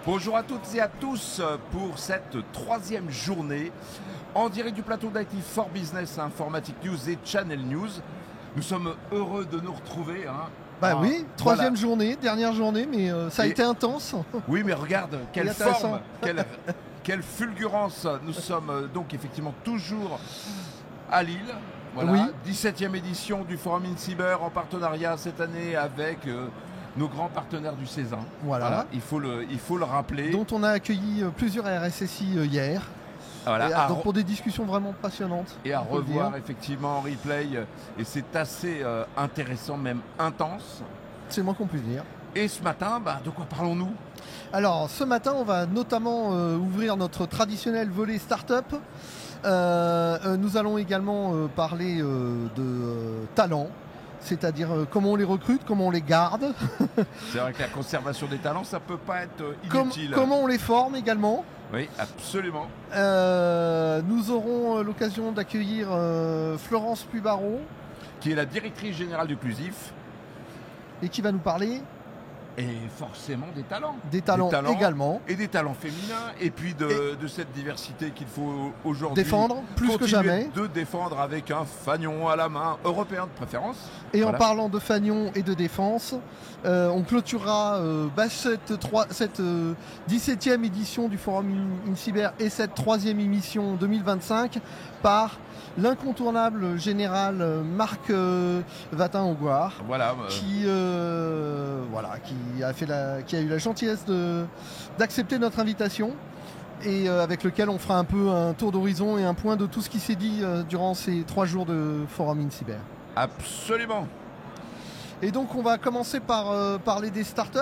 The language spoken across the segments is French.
Bonjour à toutes et à tous pour cette troisième journée en direct du plateau d'IT for Business, Informatic News et Channel News. Nous sommes heureux de nous retrouver. Oui, troisième journée, dernière journée, mais ça a été intense. Oui, mais regarde, quelle forme, quelle fulgurance. Nous sommes donc effectivement toujours à Lille. Voilà, oui. 17e édition du Forum InCyber en partenariat cette année avec nos grands partenaires du Cézanne. Voilà. Il faut le rappeler. Dont on a accueilli plusieurs RSSI hier. Voilà, donc pour des discussions vraiment passionnantes. Et à revoir effectivement en replay. Et c'est assez intéressant, même intense. C'est le moins qu'on puisse dire. Et ce matin, de quoi parlons-nous ? Alors ce matin, on va notamment ouvrir notre traditionnel volet start-up. Nous allons également parler de talents. C'est-à-dire comment on les recrute, comment on les garde. C'est vrai que la conservation des talents, ça ne peut pas être inutile. Comment on les forme également. Oui, absolument. Nous aurons l'occasion d'accueillir Florence Pubaro, qui est la directrice générale du Plusif. Et qui va nous parler... Et forcément des talents. Des talents également. Et des talents féminins. Et puis de cette diversité qu'il faut aujourd'hui défendre plus que jamais. De défendre avec un fanion à la main, européen de préférence. Et voilà. En parlant de fanion et de défense, on clôturera cette 17e édition du Forum InCyber et cette 3e émission 2025 par l'incontournable général Marc Vatin-Augoire, qui a eu la gentillesse d'accepter notre invitation et avec lequel on fera un peu un tour d'horizon et un point de tout ce qui s'est dit durant ces 3 jours de Forum InCyber. Absolument. Et donc on va commencer par parler des startups.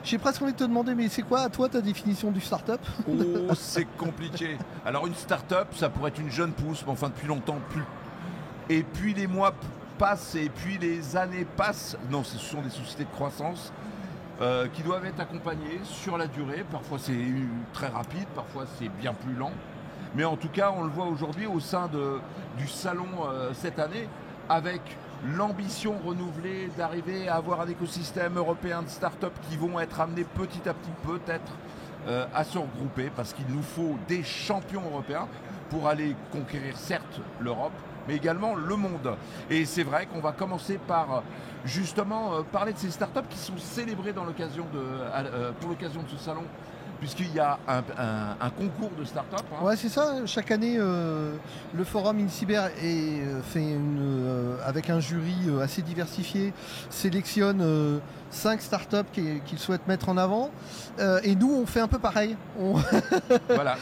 J'ai presque envie de te demander, mais c'est quoi, à toi, ta définition du start-up ? Oh, c'est compliqué. Alors, une start-up, ça pourrait être une jeune pousse, mais enfin, depuis longtemps, plus. Et puis, les mois passent, et puis les années passent. Non, ce sont des sociétés de croissance qui doivent être accompagnées sur la durée. Parfois, c'est très rapide, parfois, c'est bien plus lent. Mais en tout cas, on le voit aujourd'hui au sein du salon cette année, avec l'ambition renouvelée d'arriver à avoir un écosystème européen de start-up qui vont être amenés petit à petit peut-être à se regrouper parce qu'il nous faut des champions européens pour aller conquérir certes l'Europe mais également le monde. Et c'est vrai qu'on va commencer par justement parler de ces start-up qui sont célébrées pour l'occasion de ce salon, puisqu'il y a un concours de start-up. Ouais, c'est ça. Chaque année, le Forum InCyber avec un jury assez diversifié, sélectionne 5 start-up qu'il souhaite mettre en avant. Et nous, on fait un peu pareil. Voilà,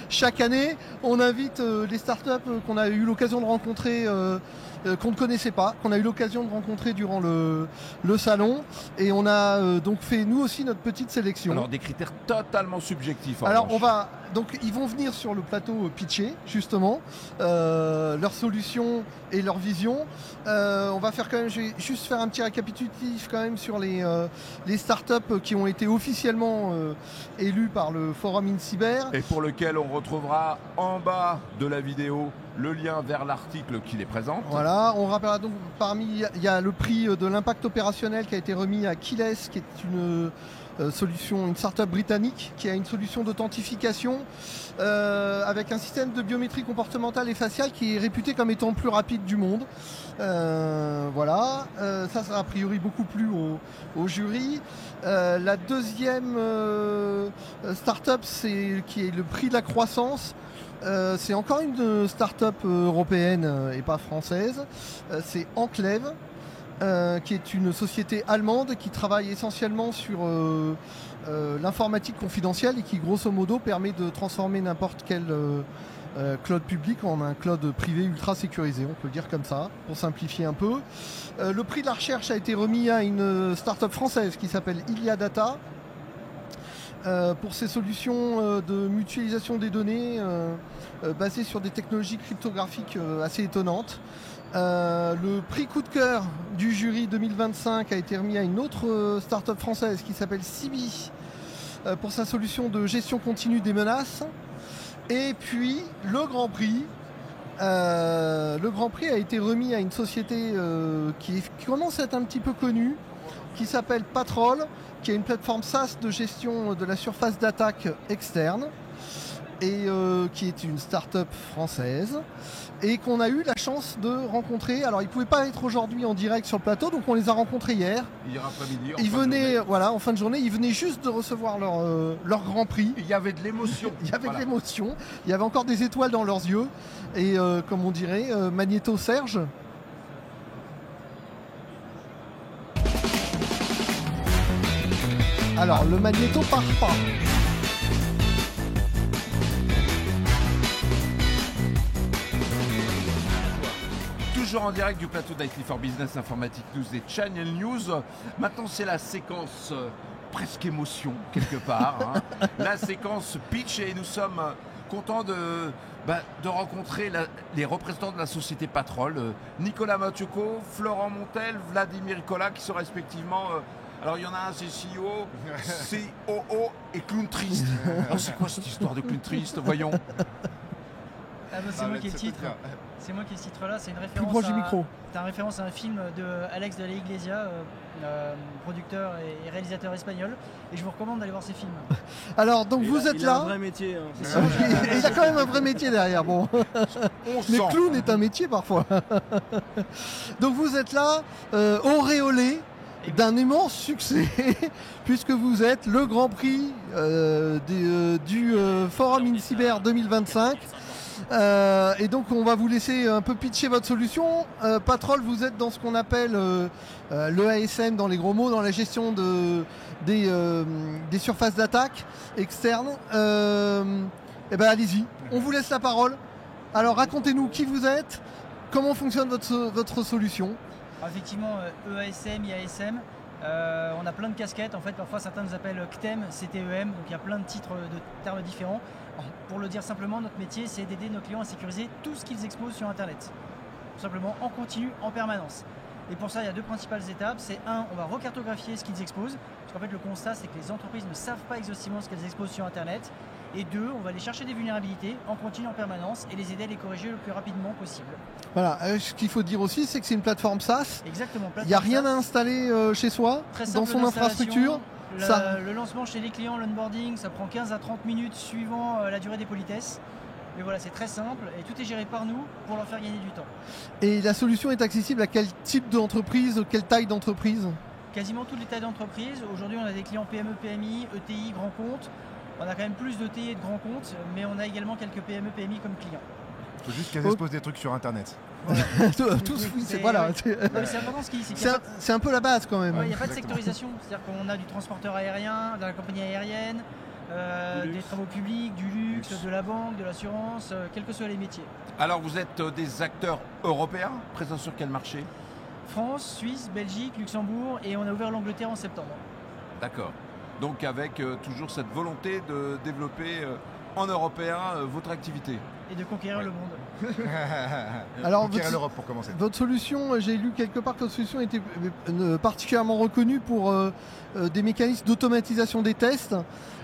chaque année, on invite les start-up qu'on a eu l'occasion de rencontrer, qu'on ne connaissait pas, qu'on a eu l'occasion de rencontrer durant le salon. Et on a donc fait, nous aussi, notre petite sélection. Alors, des critères totalement subjectifs. Alors, ils vont venir sur le plateau pitcher, justement, leurs solutions et leurs visions. On va je vais juste faire un petit récapitulatif quand même sur les startups qui ont été officiellement élues par le Forum InCyber. Et pour lequel on retrouvera en bas de la vidéo le lien vers l'article qui les présente. Voilà, on rappellera donc il y a le prix de l'impact opérationnel qui a été remis à Keyless, qui est une start-up britannique qui a une solution d'authentification avec un système de biométrie comportementale et faciale qui est réputé comme étant le plus rapide du monde. Ça sera a priori beaucoup plu au jury. La deuxième start-up qui est le prix de la croissance. C'est encore une start-up européenne et pas française. C'est Enclave. Qui est une société allemande qui travaille essentiellement sur l'informatique confidentielle et qui grosso modo permet de transformer n'importe quel cloud public en un cloud privé ultra sécurisé, on peut le dire comme ça, pour simplifier un peu. Le prix de la recherche a été remis à une start-up française qui s'appelle Ilia Data pour ses solutions de mutualisation des données basées sur des technologies cryptographiques assez étonnantes. Le prix coup de cœur du jury 2025 a été remis à une autre start-up française qui s'appelle Sibi pour sa solution de gestion continue des menaces. Et puis le grand prix Le Grand Prix a été remis à une société qui commence à être un petit peu connue, qui s'appelle Patrol, qui est une plateforme SaaS de gestion de la surface d'attaque externe et qui est une start-up française et qu'on a eu la chance de rencontrer. Alors ils ne pouvaient pas être aujourd'hui en direct sur le plateau, donc on les a rencontrés hier. Hier après-midi. Ils venaient, en fin de journée, ils venaient juste de recevoir leur Grand Prix. Il y avait de l'émotion. Il y avait de l'émotion, il y avait encore des étoiles dans leurs yeux et comme on dirait, Magnéto Serge. Alors le magnéto part pas. Toujours en direct du plateau d'IT for Business, Informatique News et Channel News. Maintenant c'est la séquence presque émotion quelque part. La séquence pitch et nous sommes contents de rencontrer les représentants de la société Patrol, Nicolas Mathieuco, Florent Montel, Vladimir Kola qui sont respectivement... alors il y en a un, c'est CEO, COO et Clown Triste. Alors c'est quoi cette histoire de Clown Triste? Voyons. C'est moi qui ai le titre. C'est moi qui ai ce titre-là. C'est une Plus référence. proche du micro. C'est une référence à un film de Alex de la Iglesia, producteur et réalisateur espagnol. Et je vous recommande d'aller voir ces films. Alors donc vous êtes il là. a un vrai métier. Il a quand même un vrai métier derrière. Bon. Mais clown est un métier parfois. Donc vous êtes là, auréolé d'un immense succès, puisque vous êtes le Grand Prix du Forum InCyber 2025. Et donc on va vous laisser un peu pitcher votre solution. Patrol, vous êtes dans ce qu'on appelle le ASM, dans les gros mots, dans la gestion des surfaces d'attaque externes. Et ben allez-y, on vous laisse la parole. Alors racontez-nous qui vous êtes, comment fonctionne votre solution. Alors, effectivement, EASM, IASM, on a plein de casquettes. En fait, parfois certains nous appellent CTEM, CTEM, donc il y a plein de titres de termes différents. Alors, pour le dire simplement, notre métier, c'est d'aider nos clients à sécuriser tout ce qu'ils exposent sur Internet. Tout simplement, en continu, en permanence. Et pour ça, il y a deux principales étapes. C'est un, on va recartographier ce qu'ils exposent. Parce qu'en fait, le constat, c'est que les entreprises ne savent pas exhaustivement ce qu'elles exposent sur Internet. Et deux, on va aller chercher des vulnérabilités en continu, en permanence, et les aider à les corriger le plus rapidement possible. Voilà, ce qu'il faut dire aussi, c'est que c'est une plateforme SaaS. Exactement. Il n'y a rien à installer chez soi, dans son infrastructure. Le lancement chez les clients, l'onboarding, ça prend 15 à 30 minutes suivant la durée des politesses. Mais voilà, c'est très simple et tout est géré par nous pour leur faire gagner du temps. Et la solution est accessible à quel type d'entreprise, quelle taille d'entreprise? Quasiment toutes les tailles d'entreprise. Aujourd'hui, on a des clients PME, PMI, ETI, grands comptes. On a quand même plus d'ETI et de grands comptes, mais on a également quelques PME, PMI comme clients. Il faut juste qu'elles exposent des trucs sur Internet. Voilà. c'est voilà. C'est important ce qu'il dit. C'est un peu la base quand même. Il n'y a pas de sectorisation. C'est-à-dire qu'on a du transporteur aérien, de la compagnie aérienne, des travaux publics, du luxe, de la banque, de l'assurance, quels que soient les métiers. Alors vous êtes des acteurs européens, présents sur quel marché? France, Suisse, Belgique, Luxembourg et on a ouvert l'Angleterre en septembre. D'accord. Donc avec toujours cette volonté de développer en européen votre activité. Et de conquérir le monde. Alors conquérir l'Europe pour commencer. Votre solution, j'ai lu quelque part que votre solution était particulièrement reconnue pour des mécanismes d'automatisation des tests.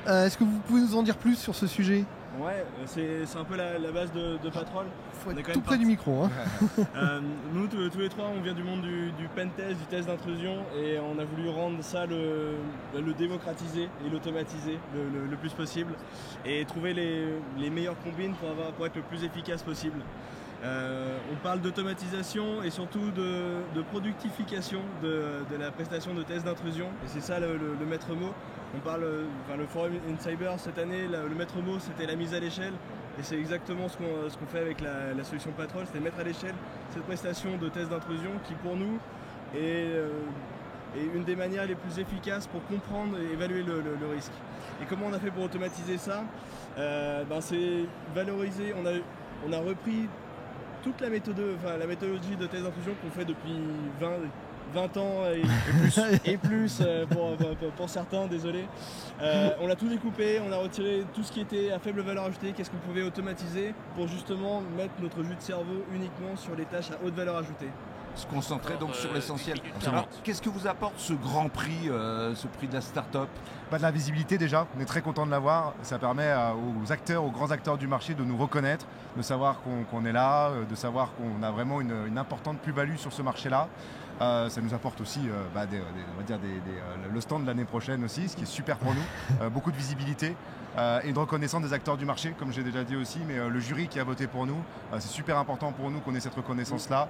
Est-ce que vous pouvez nous en dire plus sur ce sujet? Ouais, c'est un peu la base de Patrol. Il faut être tout près du micro. Hein. Nous, tous les trois, on vient du monde du pen test, du test d'intrusion, et on a voulu rendre ça le démocratiser et l'automatiser le plus possible, et trouver les meilleures combines pour être le plus efficace possible. On parle d'automatisation et surtout de productification de la prestation de test d'intrusion, et c'est ça le maître mot. On parle, le Forum InCyber cette année, le maître mot c'était la mise à l'échelle, et c'est exactement ce qu'on fait avec la solution Patrol, c'est mettre à l'échelle cette prestation de test d'intrusion qui pour nous est une des manières les plus efficaces pour comprendre et évaluer le risque. Et comment on a fait pour automatiser ça? C'est valoriser, on a repris toute la méthodologie de test d'intrusion qu'on fait depuis 20 ans et plus pour certains, désolé. On l'a tout découpé, on a retiré tout ce qui était à faible valeur ajoutée, qu'est-ce qu'on pouvait automatiser pour justement mettre notre jus de cerveau uniquement sur les tâches à haute valeur ajoutée. Se concentrer donc sur l'essentiel. 8 minutes Alors, 40. qu'est-ce que vous apporte ce grand prix, ce prix de la start-up? Pas de la visibilité déjà, on est très content de l'avoir. Ça permet aux acteurs, aux grands acteurs du marché de nous reconnaître, de savoir qu'on est là, de savoir qu'on a vraiment une importante plus-value sur ce marché-là. Ça nous apporte aussi on va dire le stand de l'année prochaine aussi, ce qui est super pour nous. Beaucoup de visibilité et une reconnaissance des acteurs du marché, comme j'ai déjà dit aussi, mais le jury qui a voté pour nous, c'est super important pour nous qu'on ait cette reconnaissance-là,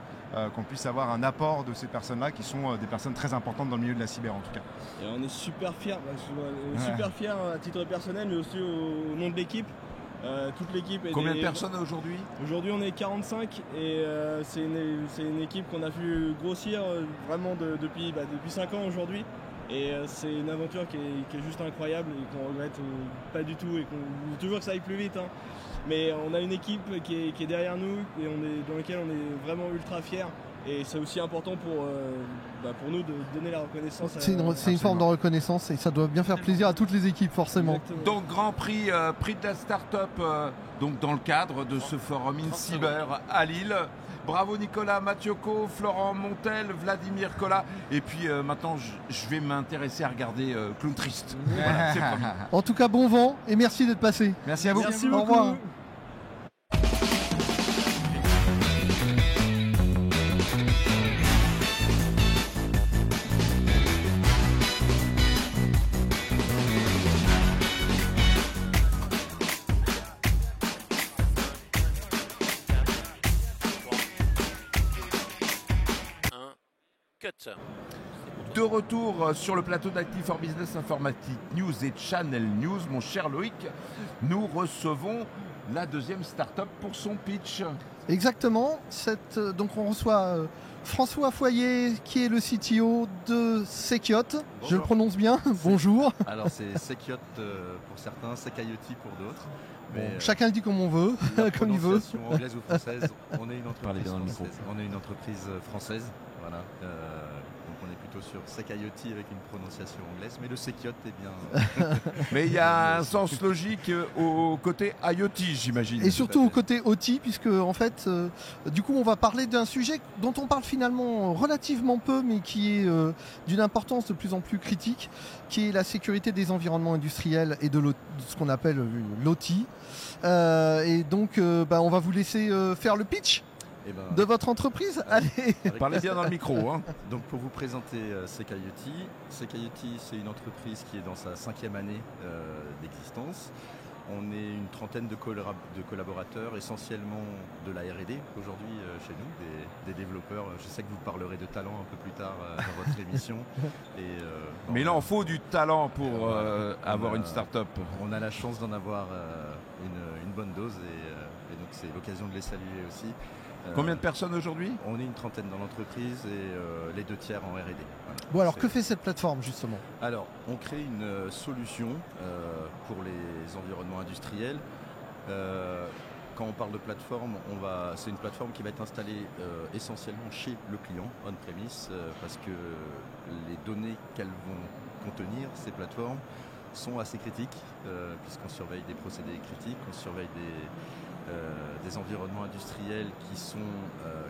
qu'on puisse avoir un apport de ces personnes-là qui sont des personnes très importantes dans le milieu de la cyber en tout cas. Et on est super fiers, super fiers à titre personnel, mais aussi au nom de l'équipe. Toute l'équipe. Combien de personnes aujourd'hui? Aujourd'hui, on est 45 et c'est une équipe qu'on a vu grossir vraiment depuis 5 ans aujourd'hui. Et c'est une aventure qui est juste incroyable et qu'on regrette pas du tout et qu'on veut toujours que ça aille plus vite. Hein. Mais on a une équipe qui est derrière nous et dans laquelle on est vraiment ultra fiers. Et c'est aussi important pour nous de donner la reconnaissance. C'est une forme de reconnaissance et ça doit bien faire plaisir à toutes les équipes forcément. Exactement. Donc grand prix, prix de la start-up donc dans le cadre de ce forum InCyber à Lille. Bravo Nicolas Mathioko, Florent Montel, Vladimir Collat. Et puis maintenant je vais m'intéresser à regarder Clown Triste. Voilà, c'est promis. En tout cas, bon vent et merci d'être passé. Merci à vous. Merci Au beaucoup. revoir. Cut. De retour sur le plateau d'Active for Business Informatique News et Channel News, mon cher Loïc, nous recevons la deuxième start-up pour son pitch. Exactement. Donc on reçoit François Foyer qui est le CTO de Sekiot. Je le prononce bien. Bonjour. Alors c'est Sekiot pour certains, Sekayoti pour d'autres. Mais Chacun le dit comme on veut, la comme il veut. prononciation anglaise ou française, on est une Parlez entreprise bien dans le micro. française. On est une entreprise française, voilà. Donc on est plutôt sur Sekayoti avec une prononciation anglaise, mais le Sekiot est bien. Mais il y a un sens logique au côté IoT, j'imagine. Et surtout au côté OT, puisque en fait, du coup, on va parler d'un sujet dont on parle finalement relativement peu, mais qui est d'une importance de plus en plus critique, qui est la sécurité des environnements industriels et de ce qu'on appelle l'OT. Et donc, on va vous laisser faire le pitch Eh ben, de votre entreprise. Allez. avec Parlez bien dans le micro. Hein. Donc pour vous présenter Sekayoti, Sekayoti c'est une entreprise qui est dans sa 5e année d'existence. On est une trentaine de collaborateurs, essentiellement de la R&D aujourd'hui chez nous, des développeurs. Je sais que vous parlerez de talent un peu plus tard dans votre émission. Mais il en faut du talent pour avoir on a- une start-up. On a la chance d'en avoir une bonne dose et donc c'est l'occasion de les saluer aussi. Combien de personnes aujourd'hui? On est une trentaine dans l'entreprise et les 2 tiers en R&D. Voilà. Bon, alors C'est- que fait cette plateforme justement? Alors, on crée une solution pour les environnements industriels. Quand on parle de plateforme, c'est une plateforme qui va être installée essentiellement chez le client, on-premise, parce que les données qu'elles vont contenir, ces plateformes, sont assez critiques, puisqu'on surveille des procédés critiques, on surveille des environnements industriels qui sont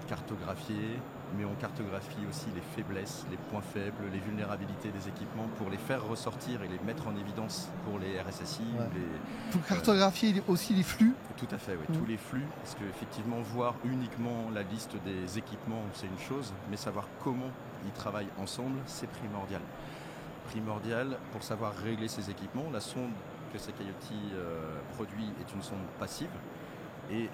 cartographiés, mais on cartographie aussi les faiblesses, les points faibles, les vulnérabilités des équipements pour les faire ressortir et les mettre en évidence pour les RSSI. Ouais. Les... Vous cartographiez aussi les flux. Tout à fait, oui, tous les flux, parce qu'effectivement, voir uniquement la liste des équipements, c'est une chose, mais savoir comment ils travaillent ensemble, c'est primordial. Primordial pour savoir régler ces équipements. La sonde que Sekayoti produit est une sonde passive, et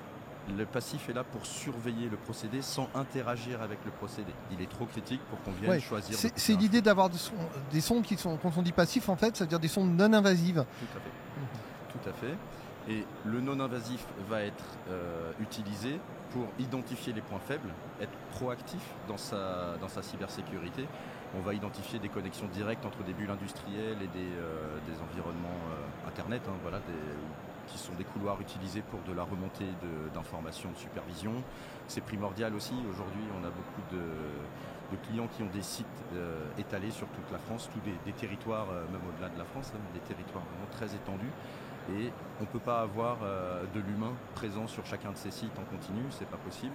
le passif est là pour surveiller le procédé sans interagir avec le procédé. Il est trop critique pour qu'on vienne Ouais, choisir. de c'est pousser un l'idée d'avoir des sondes qui sont, quand on dit passifs en fait, c'est-à-dire des sondes non invasives. Tout à fait. Tout à fait. Et le non-invasif va être utilisé pour identifier les points faibles, être proactif dans sa cybersécurité. On va identifier des connexions directes entre des bulles industrielles et des environnements Internet, hein, voilà, qui sont des couloirs utilisés pour de la remontée d'informations de supervision. C'est primordial aussi. Aujourd'hui, on a beaucoup de clients qui ont des sites étalés sur toute la France, tous des territoires, même au-delà de la France, hein, des territoires vraiment très étendus. Et on ne peut pas avoir de l'humain présent sur chacun de ces sites en continu, c'est pas possible.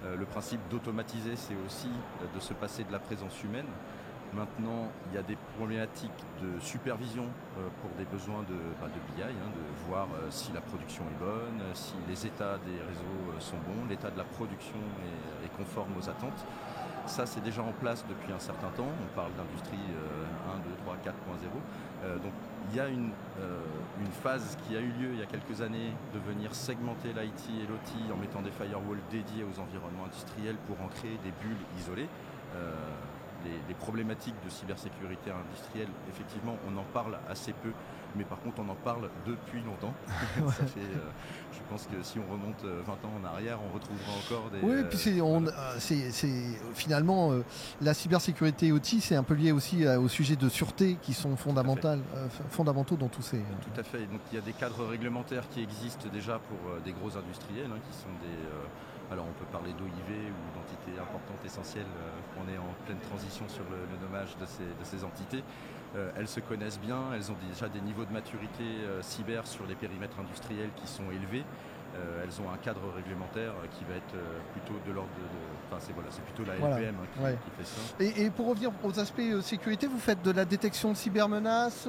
Le principe d'automatiser, c'est aussi de se passer de la présence humaine. Maintenant, il y a des problématiques de supervision pour des besoins de BI, de voir si la production est bonne, si les états des réseaux sont bons, l'état de la production est conforme aux attentes. Ça, c'est déjà en place depuis un certain temps. On parle d'industrie 1, 2, 3, 4.0. Donc, il y a une phase qui a eu lieu il y a quelques années de venir segmenter l'IT et l'OT en mettant des firewalls dédiés aux environnements industriels pour en créer des bulles isolées. Les problématiques de cybersécurité industrielle, effectivement, on en parle assez peu, mais par contre, on en parle depuis longtemps. Ça fait, je pense que si on remonte 20 ans en arrière, on retrouvera encore des... Oui, puis finalement, la cybersécurité OT, c'est un peu lié aussi au sujet de sûreté qui sont fondamentaux dans tous ces... Tout à fait. Donc, il y a des cadres réglementaires qui existent déjà pour des gros industriels, qui sont des... Alors on peut parler d'OIV ou d'entités importantes, essentielles. On est en pleine transition sur le nommage de ces entités. Elles se connaissent bien, elles ont déjà des niveaux de maturité cyber sur les périmètres industriels qui sont élevés. Elles ont un cadre réglementaire qui va être plutôt de l'ordre c'est plutôt la LPM qui fait ça. Et pour revenir aux aspects sécurité, vous faites de la détection de cybermenaces,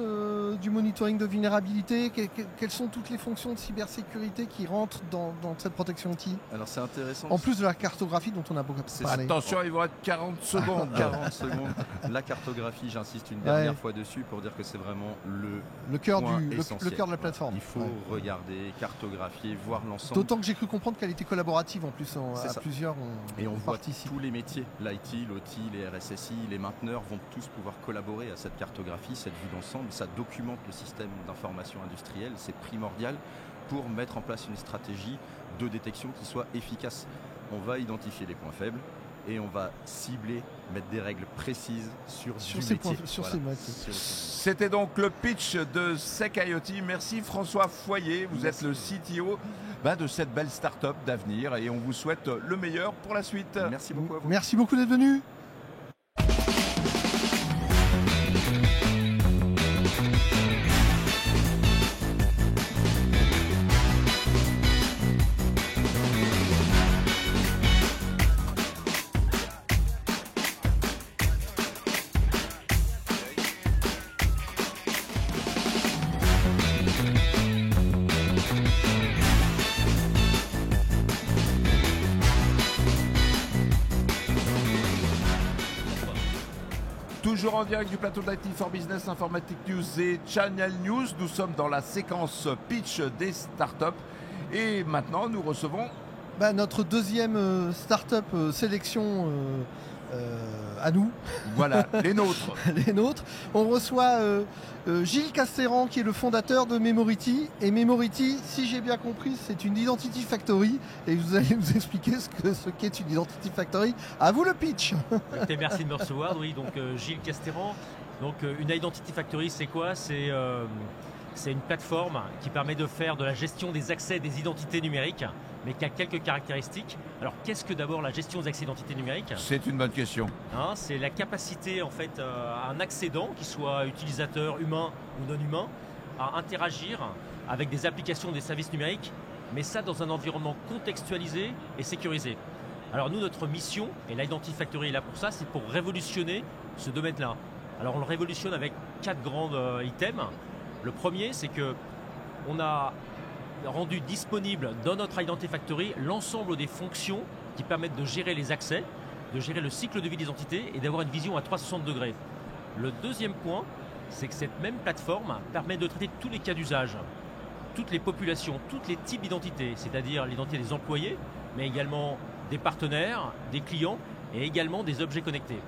du monitoring de vulnérabilité. Quelles sont toutes les fonctions de cybersécurité qui rentrent dans cette protection OT? Alors c'est intéressant. En plus de la cartographie dont on a beaucoup parlé. Attention, il vous reste 40 secondes. 40 secondes. La cartographie, j'insiste une dernière fois dessus pour dire que c'est vraiment le cœur de la plateforme. Il faut regarder, cartographier, voir l'ensemble. D'autant que j'ai cru comprendre qu'elle était collaborative en plus à plusieurs. Et on voit tous les métiers, l'IT, l'OT, les RSSI, les mainteneurs vont tous pouvoir collaborer à cette cartographie, cette vue d'ensemble. Ça documente le système d'information industrielle, c'est primordial pour mettre en place une stratégie de détection qui soit efficace. On va identifier les points faibles et on va cibler, mettre des règles précises sur ces métiers. C'était donc le pitch de SecIoT. Merci François Foyer, vous êtes le CTO de cette belle start-up d'avenir et on vous souhaite le meilleur pour la suite. Merci beaucoup à vous. Merci beaucoup d'être venu. Toujours en direct du plateau d'IT for Business, Informatique News et Channel News. Nous sommes dans la séquence pitch des startups. Et maintenant, nous recevons... notre deuxième startup sélection à nous. Voilà, les nôtres. Les nôtres. On reçoit Gilles Castéran qui est le fondateur de Memority. Et Memority, si j'ai bien compris, c'est une Identity Factory. Et vous allez nous expliquer ce qu'est une Identity Factory. À vous le pitch. Merci de me recevoir. Oui, donc Gilles Castéran. Donc une Identity Factory, c'est quoi ? C'est une plateforme qui permet de faire de la gestion des accès des identités numériques, mais qui a quelques caractéristiques. Alors, qu'est-ce que d'abord la gestion des accès d'identité numérique ? C'est une bonne question. C'est la capacité, en fait, à un accédant, qu'il soit utilisateur humain ou non humain, à interagir avec des applications des services numériques, mais ça dans un environnement contextualisé et sécurisé. Alors nous, notre mission, et l'Identity Factory est là pour ça, c'est pour révolutionner ce domaine-là. Alors on le révolutionne avec 4 grands items. Le premier, c'est qu'on a rendu disponible dans notre Identity Factory l'ensemble des fonctions qui permettent de gérer les accès, de gérer le cycle de vie des entités et d'avoir une vision à 360 degrés. Le deuxième point, c'est que cette même plateforme permet de traiter tous les cas d'usage, toutes les populations, tous les types d'identités, c'est-à-dire l'identité des employés, mais également des partenaires, des clients et également des objets connectés.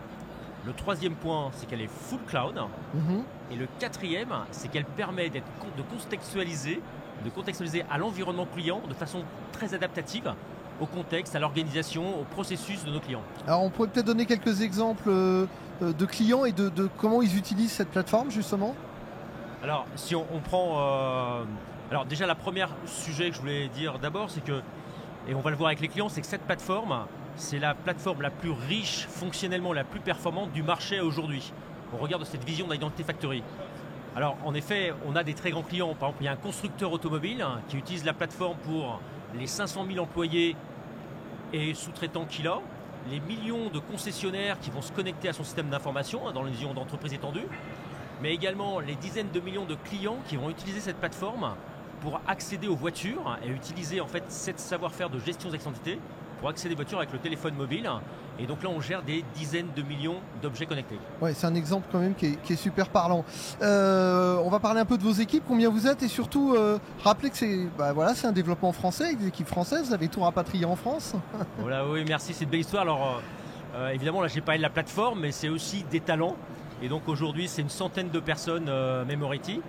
Le troisième point, c'est qu'elle est full cloud. Et le quatrième, c'est qu'elle permet de contextualiser à l'environnement client de façon très adaptative au contexte, à l'organisation, au processus de nos clients. Alors on pourrait peut-être donner quelques exemples de clients et de comment ils utilisent cette plateforme justement. Alors si on prend... alors déjà la première sujet que je voulais dire d'abord, c'est que, et on va le voir avec les clients, c'est que cette plateforme, c'est la plateforme la plus riche, fonctionnellement la plus performante du marché aujourd'hui. On regarde cette vision d'Identity Factory. Alors en effet, on a des très grands clients. Par exemple, il y a un constructeur automobile qui utilise la plateforme pour les 500 000 employés et sous-traitants qu'il a, les millions de concessionnaires qui vont se connecter à son système d'information dans les visions d'entreprise étendue, mais également les dizaines de millions de clients qui vont utiliser cette plateforme pour accéder aux voitures et utiliser en fait cette savoir-faire de gestion des accidentités pour accéder aux voitures avec le téléphone mobile. Et donc là, on gère des dizaines de millions d'objets connectés. Ouais, c'est un exemple quand même qui est super parlant. On va parler un peu de vos équipes, combien vous êtes et surtout rappeler que c'est un développement français avec des équipes françaises. Vous avez tout rapatrié en France. Voilà, oui, merci, c'est une belle histoire. Alors évidemment, là, j'ai parlé de la plateforme, mais c'est aussi des talents. Et donc aujourd'hui, c'est une centaine de personnes Memority.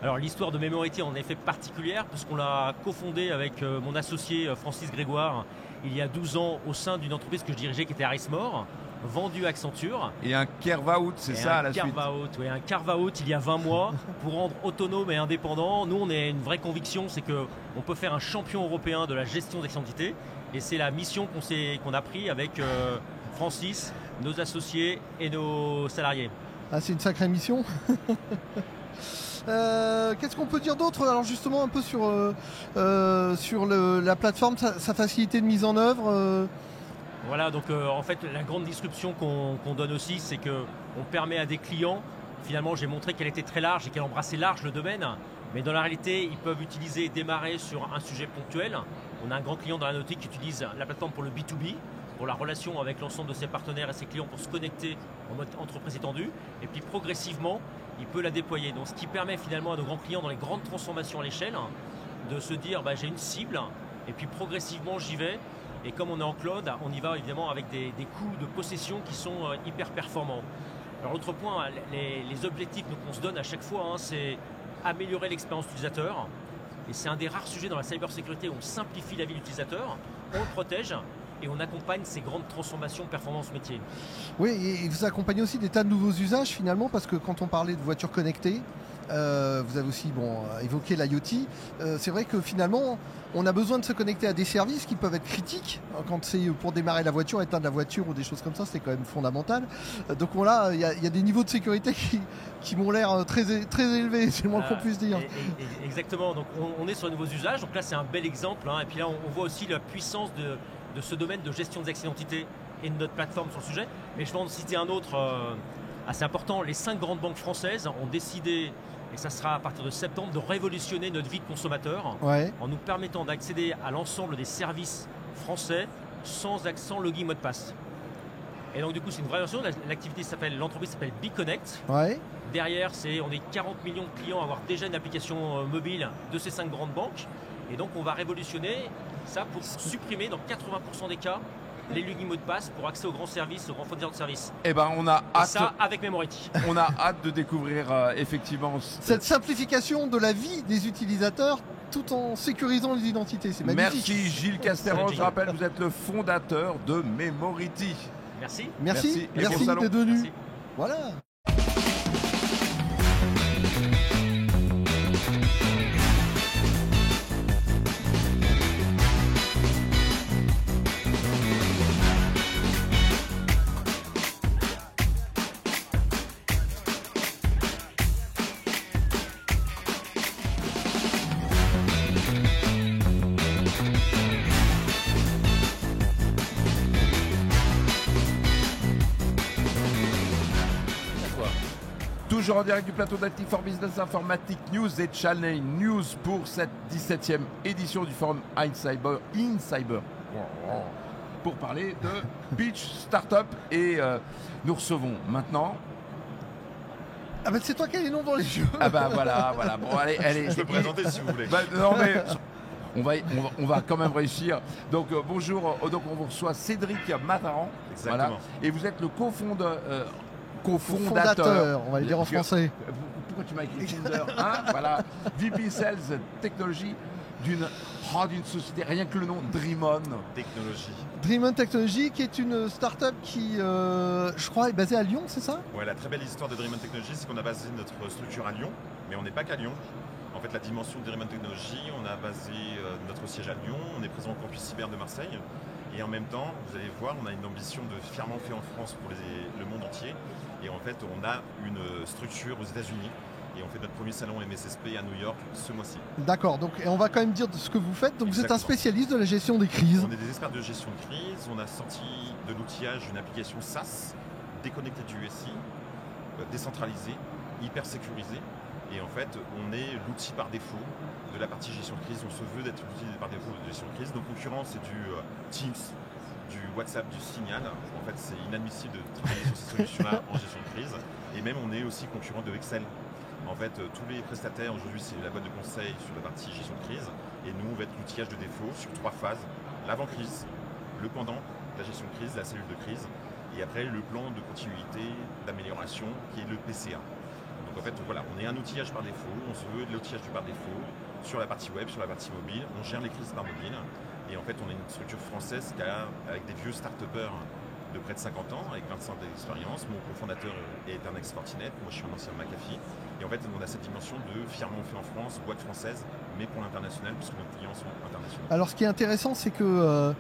Alors l'histoire de Memority est en effet particulière puisqu'on l'a cofondée avec mon associé Francis Grégoire il y a 12 ans au sein d'une entreprise que je dirigeais qui était Harrismore, vendue à Accenture. Et un carve-out, c'est ça à la suite. Un carve-out il y a 20 mois pour rendre autonome et indépendant. Nous, on a une vraie conviction, c'est qu'on peut faire un champion européen de la gestion des entités. Et c'est la mission qu'on a pris avec Francis, nos associés et nos salariés. Ah, c'est une sacrée mission. Qu'est-ce qu'on peut dire d'autre? Alors justement un peu sur la plateforme, sa facilité de mise en œuvre. Voilà, donc en fait la grande disruption qu'on donne aussi, c'est qu'on permet à des clients, finalement j'ai montré qu'elle était très large et qu'elle embrassait large le domaine, mais dans la réalité ils peuvent utiliser et démarrer sur un sujet ponctuel. On a un grand client dans l'aéronautique qui utilise la plateforme pour le B2B, pour la relation avec l'ensemble de ses partenaires et ses clients pour se connecter en mode entreprise étendue, et puis progressivement il peut la déployer. Donc ce qui permet finalement à nos grands clients dans les grandes transformations à l'échelle de se dire j'ai une cible et puis progressivement j'y vais. Et comme on est en cloud, on y va évidemment avec des coûts de possession qui sont hyper performants. Alors l'autre point, les objectifs qu'on se donne à chaque fois, c'est améliorer l'expérience utilisateur. Et c'est un des rares sujets dans la cybersécurité où on simplifie la vie de l'utilisateur, on le protège et on accompagne ces grandes transformations performance métier. Oui, et vous accompagnez aussi des tas de nouveaux usages finalement, parce que quand on parlait de voitures connectées, vous avez aussi évoqué l'IoT. C'est vrai que finalement, on a besoin de se connecter à des services qui peuvent être critiques. Quand c'est pour démarrer la voiture, éteindre la voiture ou des choses comme ça, c'est quand même fondamental. Donc il y a des niveaux de sécurité qui m'ont l'air très élevés, c'est le moins qu'on puisse dire. Exactement, donc on est sur de nouveaux usages. Donc là, c'est un bel exemple. Et puis là, on voit aussi la puissance de ce domaine de gestion des accidentités et de notre plateforme sur le sujet. Mais je vais en citer un autre assez important. Les 5 grandes banques françaises ont décidé, et ça sera à partir de septembre, de révolutionner notre vie de consommateur en nous permettant d'accéder à l'ensemble des services français sans login mot de passe. Et donc du coup, c'est une vraie version. L'entreprise s'appelle BeConnect. Derrière, on est 40 millions de clients à avoir déjà une application mobile de ces 5 grandes banques. Et donc on va révolutionner ça pour supprimer dans 80% des cas les logins mots de passe pour accès aux grands services, aux grands fournisseurs de services. Et on a hâte. Et ça avec Memority. On a hâte de découvrir effectivement cette simplification de la vie des utilisateurs tout en sécurisant les identités. C'est magnifique. Merci Gilles Castéran. Je rappelle, vous êtes le fondateur de Memority. Merci d'être venu. Merci. Voilà. Toujours en direct du plateau d'Active for Business Informatique News et Channel News pour cette 17e édition du forum InCyber pour parler de Beach Startup. Et nous recevons maintenant... Ah c'est toi qui as les noms dans les yeux. Voilà. Bon, allez, je peux présenter si vous voulez. Non mais... On va quand même réussir. Donc bonjour, donc on vous reçoit Cédric Mataran. Exactement. Voilà, et vous êtes le cofondateur, on va le dire en français. Pourquoi tu m'as écrit founder Voilà, VP Sales Technology d'une société, rien que le nom, Dreamon Technology. Dreamon Technology, qui est une start-up qui, je crois, est basée à Lyon, c'est ça? Ouais, la très belle histoire de Dreamon Technology, c'est qu'on a basé notre structure à Lyon, mais on n'est pas qu'à Lyon. En fait, la dimension de Dreamon Technology, on a basé notre siège à Lyon, on est présent au campus cyber de Marseille. Et en même temps, vous allez voir, on a une ambition de fièrement fait en France pour le monde entier. Et en fait, on a une structure aux États-Unis Et on fait notre premier salon MSSP à New York ce mois-ci. D'accord, donc et on va quand même dire de ce que vous faites. Donc vous êtes un Exactement. spécialiste de la gestion des crises. On est des experts de gestion de crise. On a sorti de l'outillage une application SaaS déconnectée du SI, décentralisée, hyper sécurisée. Et en fait, on est l'outil par défaut de la partie gestion de crise. On se veut d'être l'outil par défaut de gestion de crise. Nos concurrents, c'est du Teams, du WhatsApp, du Signal. En fait, c'est inadmissible de travailler sur ces solutions-là en gestion de crise. Et même, on est aussi concurrent de Excel. En fait, tous les prestataires, aujourd'hui, c'est la boîte de conseil sur la partie gestion de crise. Et nous, on va être l'outillage de défaut sur 3 phases. L'avant-crise, le pendant, la gestion de crise, la cellule de crise. Et après, le plan de continuité, d'amélioration, qui est le PCA. Donc en fait, voilà, on est un outillage par défaut, on se veut de l'outillage du par défaut sur la partie web, sur la partie mobile, on gère les crises par mobile. Et en fait, on est une structure française avec des vieux start-upers de près de 50 ans, avec 25 ans d'expérience. Mon cofondateur est un ex-Fortinet, moi je suis un ancien McAfee. Et en fait, on a cette dimension de fièrement fait en France, boîte française, mais pour l'international, puisque nos clients sont internationaux. Alors ce qui est intéressant, c'est que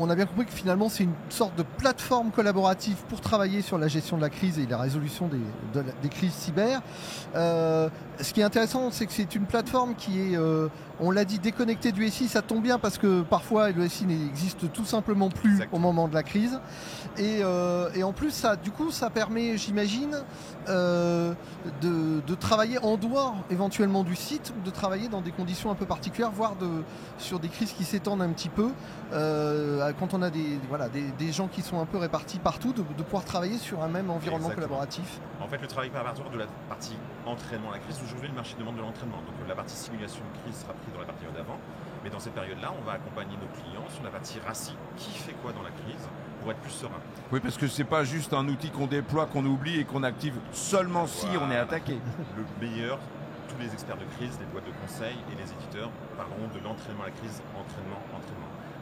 on a bien compris que finalement c'est une sorte de plateforme collaborative pour travailler sur la gestion de la crise et la résolution des crises cyber. Ce qui est intéressant, c'est que c'est une plateforme qui est, on l'a dit, déconnectée du SI. Ça tombe bien parce que parfois le SI n'existe tout simplement plus Exactement. au moment de la crise. Et en plus, ça permet, j'imagine, de travailler en dehors éventuellement du site, ou de travailler dans des conditions un peu particulières, voire sur des crises qui s'étendent un petit peu. Quand on a des gens qui sont un peu répartis partout, de pouvoir travailler sur un même environnement Exactement. collaboratif. En fait, le travail préparatoire de la partie entraînement à la crise, aujourd'hui le marché demande de l'entraînement. Donc la partie simulation de crise sera prise dans la partie d'avant. Mais dans cette période-là, on va accompagner nos clients sur la partie RACI, qui fait quoi dans la crise, pour être plus serein. Oui, parce que c'est pas juste un outil qu'on déploie, qu'on oublie et qu'on active seulement si on est attaqué. Le meilleur, tous les experts de crise, les boîtes de conseil et les éditeurs parleront de l'entraînement à la crise, entraînement.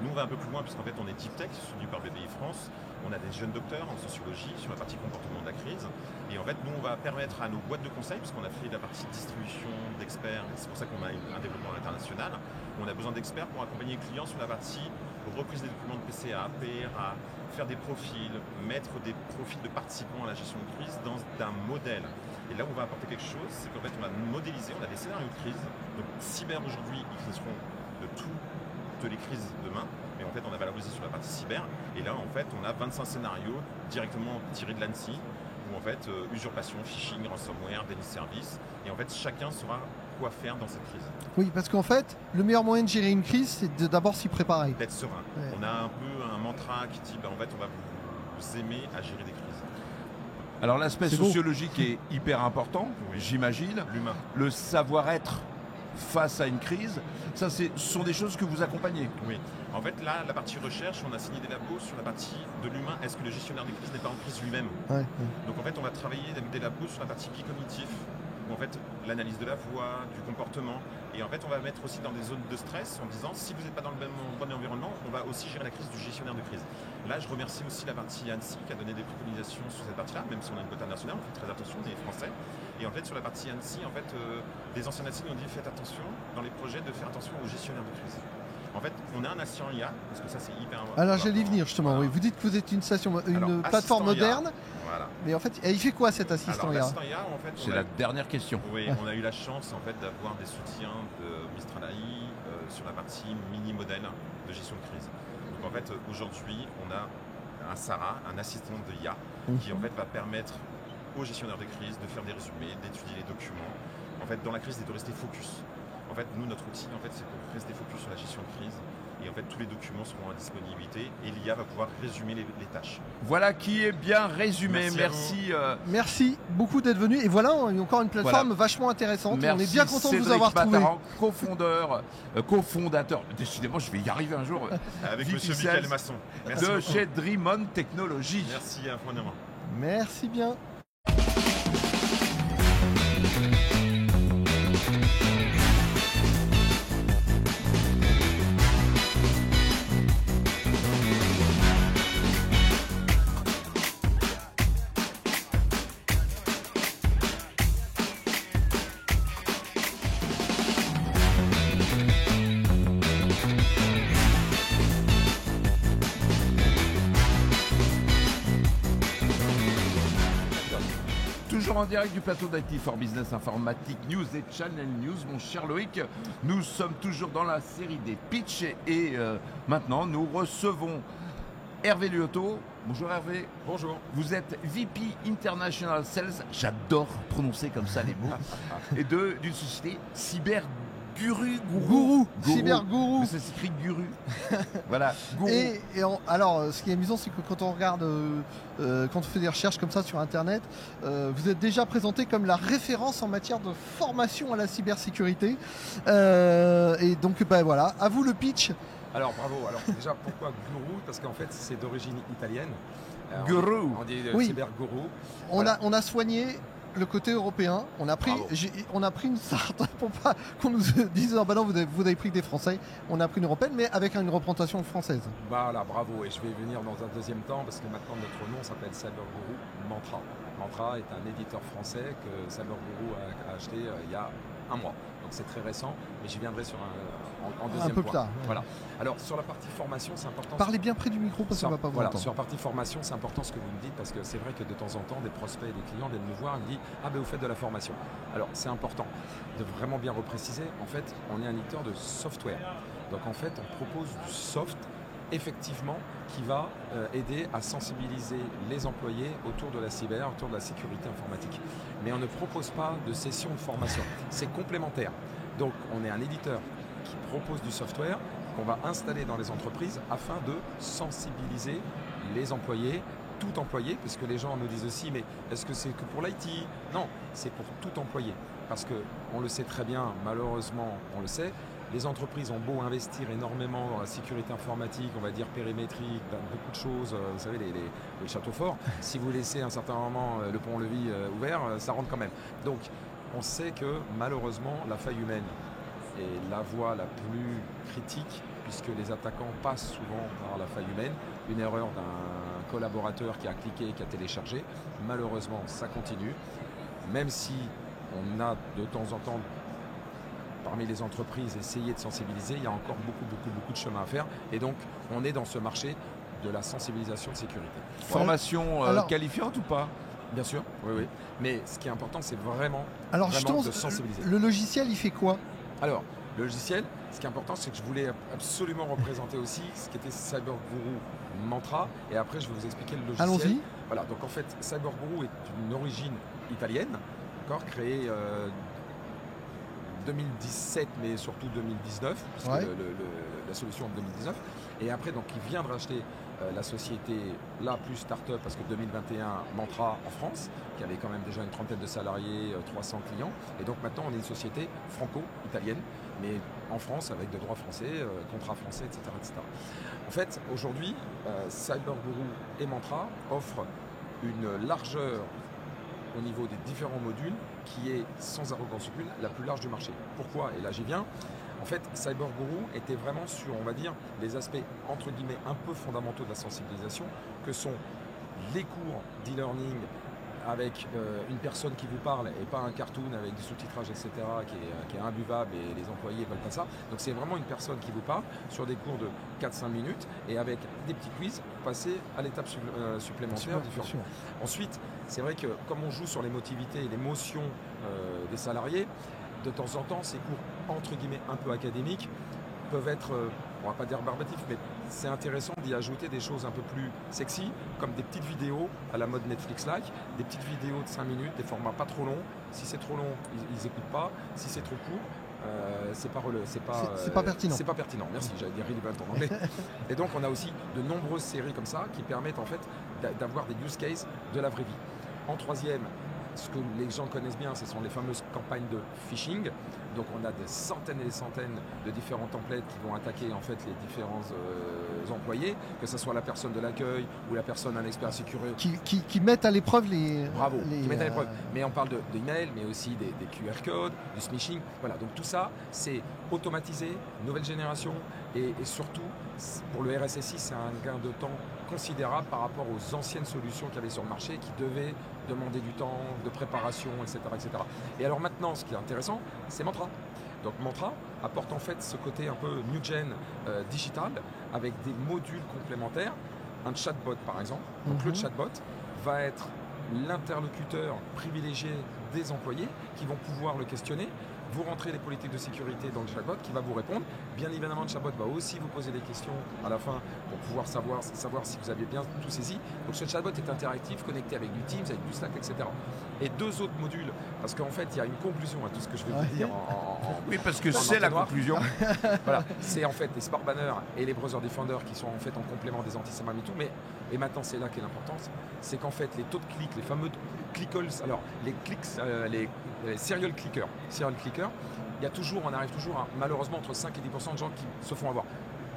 Nous, on va un peu plus loin, puisqu'en fait, on est Deep Tech, soutenu par BPI France. On a des jeunes docteurs en sociologie sur la partie comportement de la crise. Et en fait, nous, on va permettre à nos boîtes de conseil, puisqu'on a fait la partie distribution d'experts, c'est pour ça qu'on a un développement international, on a besoin d'experts pour accompagner les clients sur la partie reprise des documents de PCA, PRA, faire des profils, mettre des profils de participants à la gestion de crise dans un modèle. Et là où on va apporter quelque chose, c'est qu'en fait, on va modéliser, on a des scénarios de crise. Donc, cyber aujourd'hui, ils criseront de toutes les crises demain. Mais en fait, on a valorisé sur la partie cyber. Et là, en fait, on a 25 scénarios directement tirés de l'ANSSI, où en fait, usurpation, phishing, ransomware, déni de service. Et en fait, chacun saura quoi faire dans cette crise. Oui, parce qu'en fait, le meilleur moyen de gérer une crise, c'est d'abord s'y préparer. D'être serein. Ouais. On a un peu un mantra qui dit, en fait, on va vous aimer à gérer des crises. Alors l'aspect C'est beau. sociologique est hyper important, Oui. j'imagine. L'humain. Le savoir-être face à une crise, ça ce sont des choses que vous accompagnez. Oui. En fait, là, la partie recherche, on a signé des labos sur la partie de l'humain. Est-ce que le gestionnaire des crises n'est pas en crise lui-même? Ouais. Donc en fait, on va travailler avec des labos sur la partie cognitif, où en fait, l'analyse de la voix, du comportement. Et en fait, on va mettre aussi dans des zones de stress en disant, si vous n'êtes pas dans le bon environnement, on va aussi gérer la crise du gestionnaire de crise. Là, je remercie aussi la partie ANSSI qui a donné des préconisations sur cette partie-là, même si on a une boîte internationale, on fait très attention, on est français. Et en fait, sur la partie ANSSI, en fait, des anciens ANSSI nous ont dit, faites attention dans les projets de faire attention aux gestionnaires de crise. En fait, on a un assistant IA, parce que ça c'est hyper important. Alors j'allais y venir justement, Voilà. oui. Vous dites que vous êtes une Alors, plateforme assistant IA, moderne, Voilà. mais en fait, il fait quoi cet assistant Alors, IA? l'assistant IA, en fait, C'est on a- la dernière question. Oui, on a eu la chance en fait d'avoir des soutiens de Mistral AI sur la partie mini-modèle de gestion de crise. Donc en fait, aujourd'hui, on a un SARA, un assistant de IA, qui en fait va permettre aux gestionnaires de crise de faire des résumés, d'étudier les documents. En fait, dans la crise, c'est de rester focus. En fait, nous, notre outil, en fait, c'est pour rester focus sur la gestion de crise. Et en fait, tous les documents seront à disponibilité et l'IA va pouvoir résumer les tâches. Voilà qui est bien résumé. Merci à Merci. Merci beaucoup d'être venu. Et voilà, encore une plateforme vachement intéressante. Merci On est bien content de vous Cédric avoir trouvé. Mataran, cofondateur, décidément je vais y arriver un jour, Avec VP Monsieur Sales Michael Masson. Merci de beaucoup. chez Dreamon Technologies. Merci infiniment. Merci bien. Toujours en direct du plateau d'IT for Business Informatique News et Channel News, mon cher Loïc. Nous sommes toujours dans la série des pitchs et maintenant nous recevons Hervé Liotto. Bonjour Hervé. Bonjour. Vous êtes VP International Sales, j'adore prononcer comme ça les mots, et d'une société Gourou. Cybergourou. Mais ça s'écrit Guru. Voilà, Gourou. Alors, ce qui est amusant, c'est que quand on regarde, quand on fait des recherches comme ça sur Internet, vous êtes déjà présenté comme la référence en matière de formation à la cybersécurité. Et donc, voilà, à vous le pitch. Alors, bravo. Alors, déjà, pourquoi Gourou? Parce qu'en fait, c'est d'origine italienne. Gourou. On dit oui. cybergourou. On a soigné le côté européen. On a pris une start-up pour pas qu'on nous dise non, vous avez pris que des Français. On a pris une européenne, mais avec une représentation française. Voilà, bravo. Et je vais venir dans un deuxième temps parce que maintenant notre nom s'appelle Cybergourou Mantra. Mantra est un éditeur français que Cybergourou a acheté il y a un mois. Donc c'est très récent, mais j'y viendrai sur en deuxième un peu point. plus tard. Voilà. Alors sur la partie formation, c'est important. Parlez bien près du micro parce qu'on ne va pas vous entendre. Sur la partie formation, c'est important ce que vous me dites parce que c'est vrai que de temps en temps, des prospects et des clients viennent nous voir et me disent « Ah ben vous faites de la formation ». Alors c'est important de vraiment bien repréciser. En fait, on est un éditeur de software. Donc en fait, on propose du soft effectivement qui va aider à sensibiliser les employés autour de la cyber, autour de la sécurité informatique. Mais on ne propose pas de session de formation. C'est complémentaire. Donc on est un éditeur qui propose du software qu'on va installer dans les entreprises afin de sensibiliser les employés, tout employé, parce que les gens nous disent aussi, mais est-ce que c'est que pour l'IT? Non, c'est pour tout employé. Parce qu'on le sait très bien, malheureusement, on le sait, les entreprises ont beau investir énormément dans la sécurité informatique, on va dire périmétrique, dans beaucoup de choses, vous savez, les châteaux forts, si vous laissez à un certain moment le pont-levis ouvert, ça rentre quand même. Donc, on sait que malheureusement, la faille humaine est la voie la plus critique, puisque les attaquants passent souvent par la faille humaine. Une erreur d'un collaborateur qui a cliqué, qui a téléchargé, malheureusement, ça continue. Même si on a de temps en temps parmi les entreprises, essayer de sensibiliser, il y a encore beaucoup de chemin à faire. Et donc, on est dans ce marché de la sensibilisation de sécurité. Formation qualifiante ou pas? Bien sûr, oui. Mais ce qui est important, c'est vraiment de sensibiliser. Le logiciel, il fait quoi? Alors, le logiciel, ce qui est important, c'est que je voulais absolument représenter aussi ce qu'était Cybergourou Mantra. Et après, je vais vous expliquer le logiciel. Allons-y. Voilà, donc en fait, Cybergourou est d'une origine italienne, créée 2017 mais surtout 2019 parce que la solution en 2019 et après donc il vient de racheter la société la plus start-up parce que 2021 Mantra en France qui avait quand même déjà une trentaine de salariés, 300 clients et donc maintenant on est une société franco-italienne mais en France avec des droits français, contrats français, etc. En fait aujourd'hui Cybergourou et Mantra offrent une largeur au niveau des différents modules qui est, sans arrogance aucune, la plus large du marché. Pourquoi? Et là j'y viens. En fait, Cybergourou était vraiment sur, on va dire, les aspects, entre guillemets, un peu fondamentaux de la sensibilisation, que sont les cours d'e-learning avec une personne qui vous parle et pas un cartoon avec du sous-titrage, etc., qui est imbuvable et les employés ne veulent pas ça. Donc c'est vraiment une personne qui vous parle sur des cours de 4-5 minutes et avec des petits quiz pour passer à l'étape supplémentaire. Ensuite, c'est vrai que comme on joue sur l'émotivité et l'émotion des salariés, de temps en temps, ces cours entre guillemets un peu académiques peuvent être, on va pas dire barbatifs, mais c'est intéressant d'y ajouter des choses un peu plus sexy, comme des petites vidéos à la mode Netflix-like, des petites vidéos de 5 minutes, des formats pas trop longs. Si c'est trop long, ils n'écoutent pas. Si c'est trop court, c'est pas pertinent. C'est pas pertinent, merci, j'allais dire relevant en anglais. Et donc on a aussi de nombreuses séries comme ça qui permettent en fait d'avoir des use cases de la vraie vie. En troisième, ce que les gens connaissent bien, ce sont les fameuses campagnes de phishing. Donc on a des centaines et des centaines de différents templates qui vont attaquer en fait les différents employés, que ce soit la personne de l'accueil ou la personne, un expert sécurité. Qui mettent à l'épreuve les... Bravo, qui mettent à l'épreuve. Mais on parle d'email, mais aussi des QR codes, du smishing. Voilà, donc tout ça, c'est automatisé, nouvelle génération, et surtout, pour le RSSI, c'est un gain de temps considérable par rapport aux anciennes solutions qu'il y avait sur le marché qui devaient demander du temps, de préparation, etc., etc. Et alors maintenant, ce qui est intéressant, c'est Mantra. Donc Mantra apporte en fait ce côté un peu new gen digital avec des modules complémentaires. Un chatbot par exemple. Donc le chatbot va être l'interlocuteur privilégié des employés qui vont pouvoir le questionner. Vous rentrez les politiques de sécurité dans le chatbot qui va vous répondre. Bien évidemment, le chatbot va aussi vous poser des questions à la fin pour pouvoir savoir si vous avez bien tout saisi. Donc ce chatbot est interactif, connecté avec du Teams, avec du Slack, etc. Et 2 autres modules, parce qu'en fait, il y a une conclusion à tout ce que je vais vous dire. Oui, parce que c'est la conclusion. Voilà, c'est en fait les Smart Banners et les Browser Defender qui sont en fait en complément des anti-spam et tout. Mais et maintenant, c'est là qu'est l'importance, c'est qu'en fait, les taux de clics, les fameux clickles, alors les clics, les serial clickers, on arrive toujours à malheureusement entre 5 et 10% de gens qui se font avoir.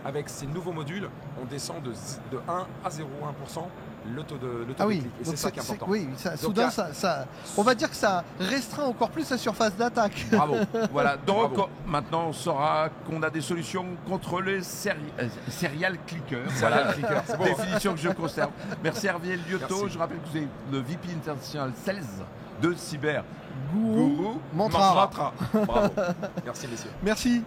Avec ces nouveaux modules, on descend de 1 à 0,1% le taux de clic. Et c'est ça qui est important. Oui, soudain, on va dire que ça restreint encore plus la surface d'attaque. Bravo. Voilà, donc maintenant on saura qu'on a des solutions contre les serial clickers. Voilà, c'est bon. Définition que je conserve. Merci Hervé Liotto. Merci. Je rappelle que vous êtes le VP International Sales de Cyber Guru Mantra. Bravo. Merci messieurs. Merci.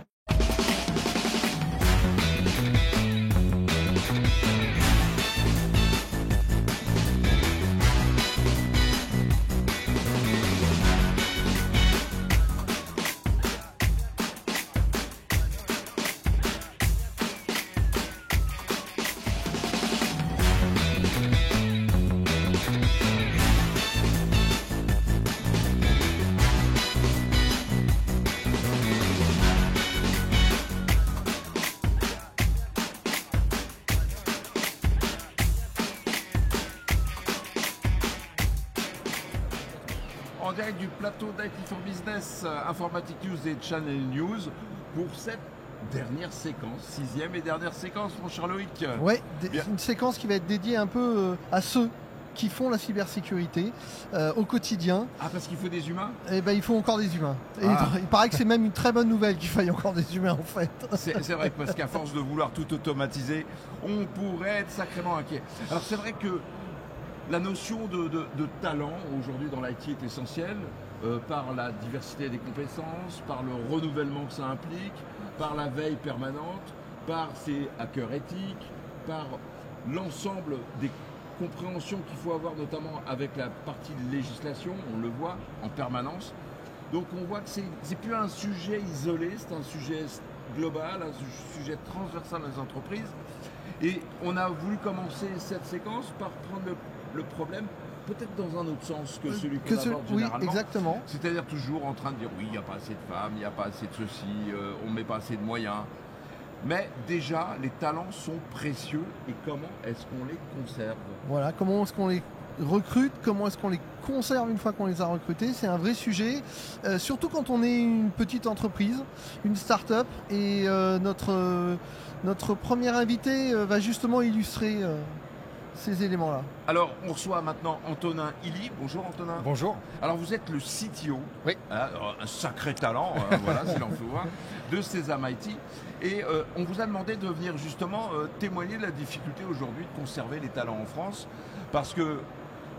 En direct du plateau d'IT for Business, Informatique News et Channel News pour cette dernière séquence, 6e et dernière séquence, mon cher Loïc. Oui, une séquence qui va être dédiée un peu à ceux qui font la cybersécurité au quotidien. Ah, parce qu'il faut des humains ? Eh ben, il faut encore des humains. Et il paraît que c'est même une très bonne nouvelle qu'il faille encore des humains en fait. C'est vrai, parce qu'à force de vouloir tout automatiser, on pourrait être sacrément inquiet. Alors c'est vrai que la notion de talent aujourd'hui dans l'IT est essentielle, par la diversité des compétences, par le renouvellement que ça implique, par la veille permanente, par ces hackers éthiques, par l'ensemble des compréhensions qu'il faut avoir notamment avec la partie de législation, on le voit en permanence. Donc on voit que c'est plus un sujet isolé, c'est un sujet global, un sujet transversal dans les entreprises. Et on a voulu commencer cette séquence par prendre le problème peut-être dans un autre sens que celui qu'on aborde généralement. Oui, exactement. C'est-à-dire toujours en train de dire oui, il n'y a pas assez de femmes, il n'y a pas assez de ceci, on ne met pas assez de moyens. Mais déjà, les talents sont précieux et comment est-ce qu'on les conserve ? Voilà, comment est-ce qu'on les recrute, comment est-ce qu'on les conserve une fois qu'on les a recrutés, c'est un vrai sujet, surtout quand on est une petite entreprise, une start-up, et notre premier invité va justement illustrer ces éléments-là. Alors, on reçoit maintenant Antonin Illy. Bonjour Antonin. Bonjour. Alors, vous êtes le CTO, oui. Un sacré talent, voilà, s'il en faut voir, de Sesam IT. Et on vous a demandé de venir justement témoigner de la difficulté aujourd'hui de conserver les talents en France. Parce que,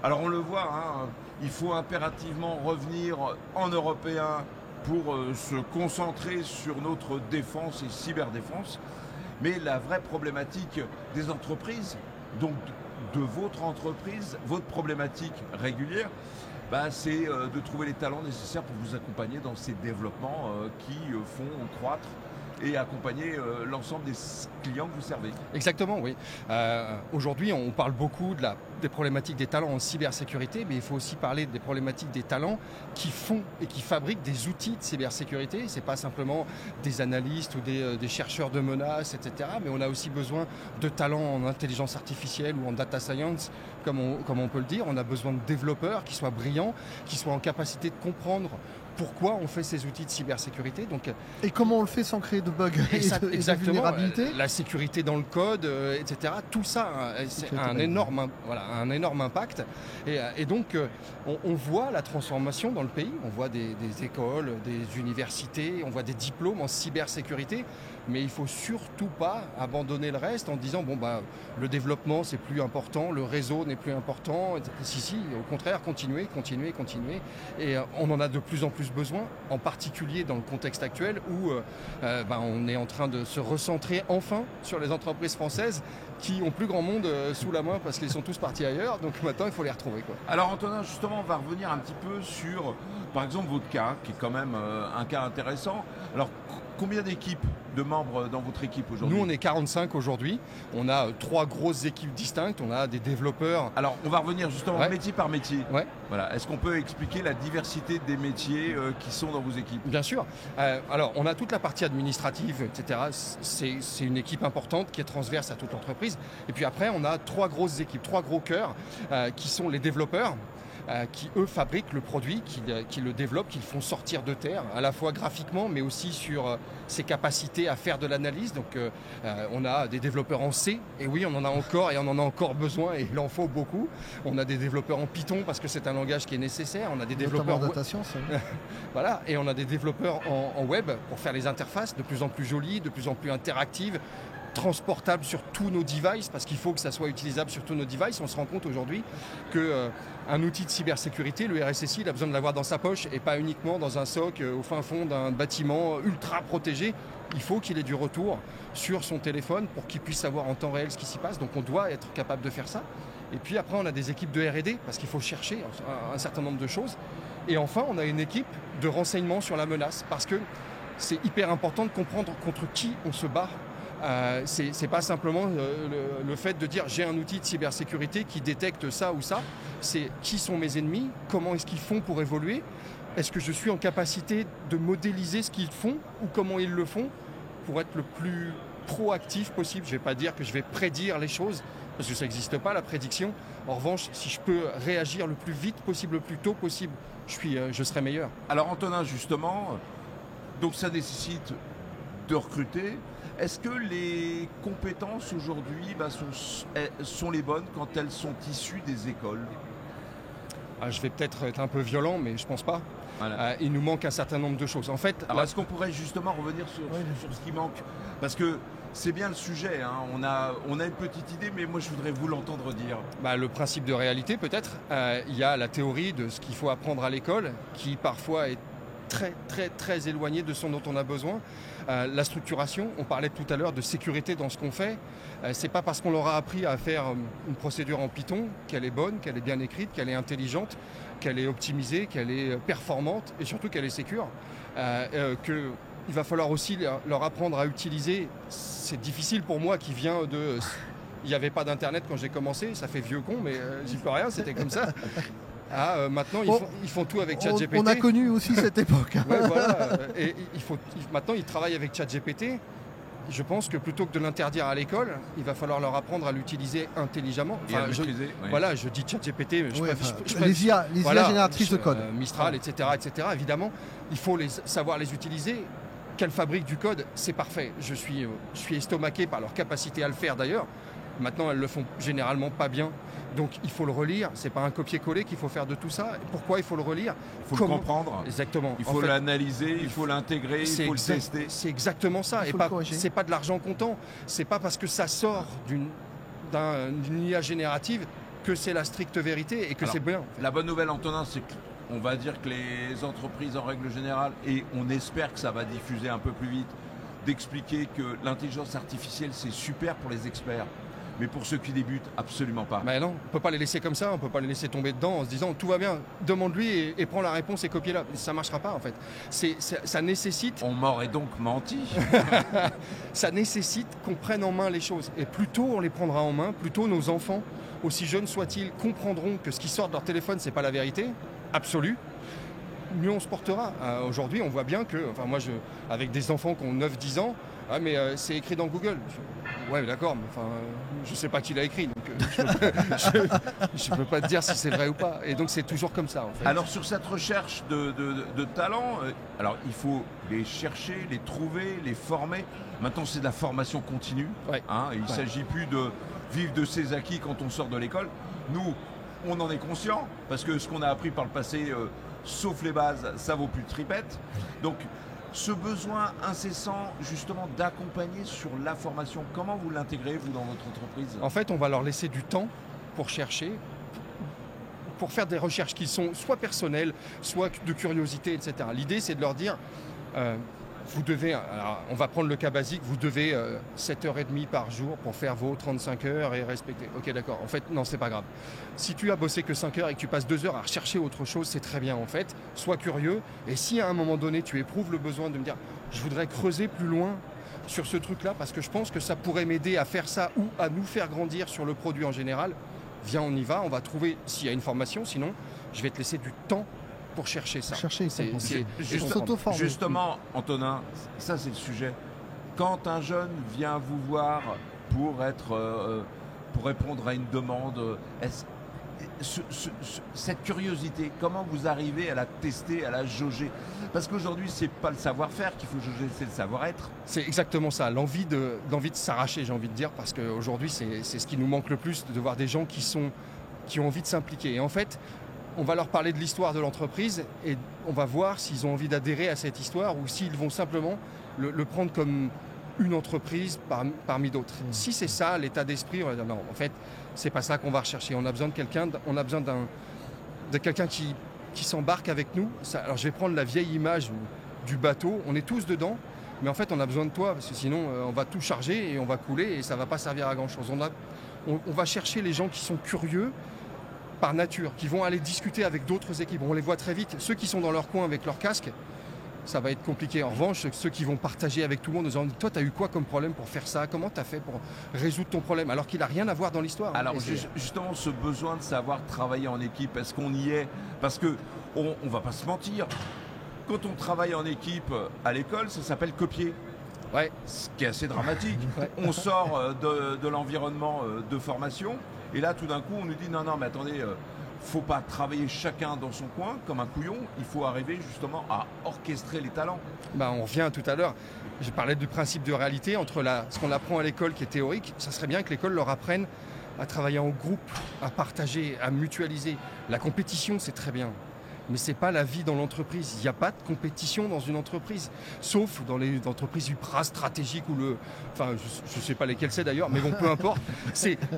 alors on le voit, hein, il faut impérativement revenir en européen pour se concentrer sur notre défense et cyberdéfense. Mais la vraie problématique des entreprises, donc de votre entreprise, votre problématique régulière, c'est de trouver les talents nécessaires pour vous accompagner dans ces développements qui font croître et accompagner l'ensemble des clients que vous servez. Exactement, oui. Aujourd'hui, on parle beaucoup des problématiques des talents en cybersécurité, mais il faut aussi parler des problématiques des talents qui font et qui fabriquent des outils de cybersécurité. Ce n'est pas simplement des analystes ou des chercheurs de menaces, etc. Mais on a aussi besoin de talents en intelligence artificielle ou en data science, comme on peut le dire. On a besoin de développeurs qui soient brillants, qui soient en capacité de comprendre pourquoi on fait ces outils de cybersécurité. Et comment on le fait sans créer de bugs et de vulnérabilités. La sécurité dans le code, etc. Tout ça, c'est un énorme impact. Et donc, on voit la transformation dans le pays. On voit des écoles, des universités, on voit des diplômes en cybersécurité. Mais il ne faut surtout pas abandonner le reste en disant le développement c'est plus important, le réseau n'est plus important. Si, au contraire, continuer. Et on en a de plus en plus besoin, en particulier dans le contexte actuel où on est en train de se recentrer enfin sur les entreprises françaises qui ont plus grand monde sous la main parce qu'ils sont tous partis partis ailleurs, donc maintenant il faut les retrouver, quoi. Alors Antonin, justement, on va revenir un petit peu sur, par exemple, votre cas, qui est quand même un cas intéressant. Alors, combien d'équipes, de membres dans votre équipe aujourd'hui? Nous, on est 45 aujourd'hui. On a 3 grosses équipes distinctes. On a des développeurs. Alors, on va revenir justement métier par métier. Ouais. Voilà. Est-ce qu'on peut expliquer la diversité des métiers qui sont dans vos équipes? Bien sûr. Alors, on a toute la partie administrative, etc. C'est une équipe importante qui est transverse à toute l'entreprise. Et puis après, on a 3 grosses équipes, 3 gros cœurs qui sont les développeurs. Qui eux fabriquent le produit, qui le développent, qui le font sortir de terre, à la fois graphiquement, mais aussi sur ses capacités à faire de l'analyse. Donc on a des développeurs en C, et oui, on en a encore, et on en a encore besoin, et il en faut beaucoup. On a des développeurs en Python, parce que c'est un langage qui est nécessaire. On a des développeurs en data science. voilà, et on a des développeurs en web pour faire les interfaces de plus en plus jolies, de plus en plus interactives, transportable sur tous nos devices, parce qu'il faut que ça soit utilisable sur tous nos devices. On se rend compte aujourd'hui qu'un outil de cybersécurité, le RSSI, il a besoin de l'avoir dans sa poche et pas uniquement dans un SOC au fin fond d'un bâtiment ultra protégé. Il faut qu'il ait du retour sur son téléphone pour qu'il puisse savoir en temps réel ce qui s'y passe. Donc on doit être capable de faire ça. Et puis après, on a des équipes de R&D, parce qu'il faut chercher un certain nombre de choses. Et enfin, on a une équipe de renseignement sur la menace, parce que c'est hyper important de comprendre contre qui on se bat. C'est pas simplement le fait de dire j'ai un outil de cybersécurité qui détecte ça ou ça. C'est qui sont mes ennemis, comment est-ce qu'ils font pour évoluer, est-ce que je suis en capacité de modéliser ce qu'ils font ou comment ils le font pour être le plus proactif possible. Je ne vais pas dire que je vais prédire les choses, parce que ça n'existe pas, la prédiction. En revanche, si je peux réagir le plus vite possible, le plus tôt possible, je serai meilleur. Alors Antonin, justement, donc ça nécessite de recruter. Est-ce que les compétences aujourd'hui sont les bonnes quand elles sont issues des écoles? Je vais peut-être être un peu violent, mais je ne pense pas. Voilà. Il nous manque un certain nombre de choses. En fait, alors est-ce qu'on pourrait justement revenir sur ce qui manque? Parce que c'est bien le sujet, hein. On a une petite idée, mais moi je voudrais vous l'entendre dire. Le principe de réalité peut-être. Il y a la théorie de ce qu'il faut apprendre à l'école, qui parfois est très très très éloigné de ce dont on a besoin. La structuration, on parlait tout à l'heure de sécurité dans ce qu'on fait. C'est pas parce qu'on leur a appris à faire une procédure en Python qu'elle est bonne, qu'elle est bien écrite, qu'elle est intelligente, qu'elle est optimisée, qu'elle est performante et surtout qu'elle est sécure. Il va falloir aussi leur apprendre à utiliser. C'est difficile pour moi qui vient de... Il n'y avait pas d'internet quand j'ai commencé, ça fait vieux con, mais j'y peux rien, c'était comme ça. Maintenant, ils font tout avec ChatGPT. On a connu aussi cette époque. Ouais, voilà. Et maintenant, ils travaillent avec ChatGPT. Je pense que plutôt que de l'interdire à l'école, il va falloir leur apprendre à l'utiliser intelligemment. Voilà, je dis ChatGPT. Les IA génératrices de code. Mistral, etc., évidemment, il faut savoir les utiliser. Qu'elles fabriquent du code, c'est parfait. Je suis estomaqué par leur capacité à le faire d'ailleurs. Maintenant, elles le font généralement pas bien. Donc, il faut le relire. C'est pas un copier-coller qu'il faut faire de tout ça. Pourquoi il faut le relire? Il faut le comprendre. Exactement. Il faut l'analyser, il faut l'intégrer, il faut le tester. C'est exactement ça. Et c'est pas de l'argent comptant. C'est pas parce que ça sort d'une IA générative que c'est la stricte vérité et que c'est bien. La bonne nouvelle, Antonin, c'est qu'on va dire que les entreprises, en règle générale, et on espère que ça va diffuser un peu plus vite, d'expliquer que l'intelligence artificielle, c'est super pour les experts. Mais pour ceux qui débutent, absolument pas. Non, on ne peut pas les laisser comme ça, on ne peut pas les laisser tomber dedans en se disant tout va bien, demande-lui et prends la réponse et copie-la. Ça ne marchera pas en fait. Ça nécessite... On m'aurait donc menti. Ça nécessite qu'on prenne en main les choses. Et plus tôt on les prendra en main, plus tôt nos enfants, aussi jeunes soient-ils, comprendront que ce qui sort de leur téléphone, ce n'est pas la vérité absolue. Mieux on se portera. Aujourd'hui, on voit bien que, avec des enfants qui ont 9-10 ans, mais c'est écrit dans Google. Ouais, d'accord, mais je sais pas qui l'a écrit, donc je peux pas te dire si c'est vrai ou pas. Et donc c'est toujours comme ça en fait. Alors sur cette recherche de talents, alors il faut les chercher, les trouver, les former. Maintenant c'est de la formation continue. Ouais. Il ne s'agit plus de vivre de ses acquis quand on sort de l'école. Nous, on en est conscient, parce que ce qu'on a appris par le passé, sauf les bases, ça vaut plus de tripette. Donc ce besoin incessant justement d'accompagner sur la formation, comment vous l'intégrez vous dans votre entreprise? En fait, on va leur laisser du temps pour chercher, pour faire des recherches qui sont soit personnelles, soit de curiosité, etc. L'idée, c'est de leur dire vous devez, alors on va prendre le cas basique, vous devez 7h30 par jour pour faire vos 35 heures et respecter. Ok, d'accord. En fait, non, c'est pas grave. Si tu as bossé que 5 heures et que tu passes 2 heures à rechercher autre chose, c'est très bien en fait. Sois curieux. Et si à un moment donné, tu éprouves le besoin de me dire, je voudrais creuser plus loin sur ce truc-là parce que je pense que ça pourrait m'aider à faire ça ou à nous faire grandir sur le produit en général, viens, on y va. On va trouver s'il y a une formation. Sinon, je vais te laisser du temps pour chercher ça. Justement, Antonin, ça c'est le sujet. Quand un jeune vient vous voir pour répondre à une demande, cette curiosité, comment vous arrivez à la tester, à la jauger? Parce qu'aujourd'hui, c'est pas le savoir-faire qu'il faut jauger, c'est le savoir-être. C'est exactement ça, l'envie de s'arracher, j'ai envie de dire, parce qu'aujourd'hui, c'est ce qui nous manque le plus, de voir des gens qui ont envie de s'impliquer. Et en fait, on va leur parler de l'histoire de l'entreprise et on va voir s'ils ont envie d'adhérer à cette histoire ou s'ils vont simplement le prendre comme une entreprise parmi d'autres. Si c'est ça, l'état d'esprit, on va dire non, en fait, c'est pas ça qu'on va rechercher. On a besoin de quelqu'un, qui s'embarque avec nous. Alors je vais prendre la vieille image du bateau, on est tous dedans, mais en fait on a besoin de toi parce que sinon on va tout charger et on va couler et ça va pas servir à grand chose. On va chercher les gens qui sont curieux par nature, qui vont aller discuter avec d'autres équipes. On les voit très vite. Ceux qui sont dans leur coin avec leur casque, ça va être compliqué. En revanche, ceux qui vont partager avec tout le monde en disant « Toi, tu as eu quoi comme problème pour faire ça? Comment tu as fait pour résoudre ton problème ?» Alors qu'il n'a rien à voir dans l'histoire. Alors justement, ce besoin de savoir travailler en équipe, est-ce qu'on y est? Parce que on va pas se mentir, quand on travaille en équipe à l'école, ça s'appelle copier. Ouais. Ce qui est assez dramatique. Ouais. On sort de l'environnement de formation et là, tout d'un coup, on nous dit « Non, mais attendez... faut pas travailler chacun dans son coin comme un couillon, il faut arriver justement à orchestrer les talents. On revient tout à l'heure, je parlais du principe de réalité entre ce qu'on apprend à l'école qui est théorique, ça serait bien que l'école leur apprenne à travailler en groupe, à partager, à mutualiser. La compétition, c'est très bien. Mais ce n'est pas la vie dans l'entreprise. Il n'y a pas de compétition dans une entreprise, sauf dans les entreprises ultra stratégiques ou je ne sais pas lesquelles c'est d'ailleurs, mais bon, peu importe.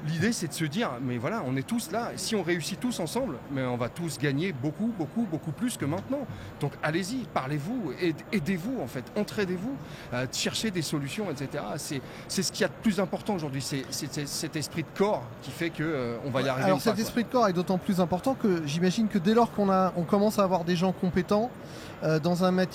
L'idée, c'est de se dire, mais voilà, on est tous là. Si on réussit tous ensemble, mais on va tous gagner beaucoup, beaucoup, beaucoup plus que maintenant. Donc allez-y, parlez-vous, aidez-vous en fait, entraidez-vous, cherchez des solutions, etc. C'est ce qu'il y a de plus important aujourd'hui. C'est cet esprit de corps qui fait qu'on va y arriver. Alors cet esprit de corps est d'autant plus important que j'imagine que dès lors qu'on commence à avoir des gens compétents dans un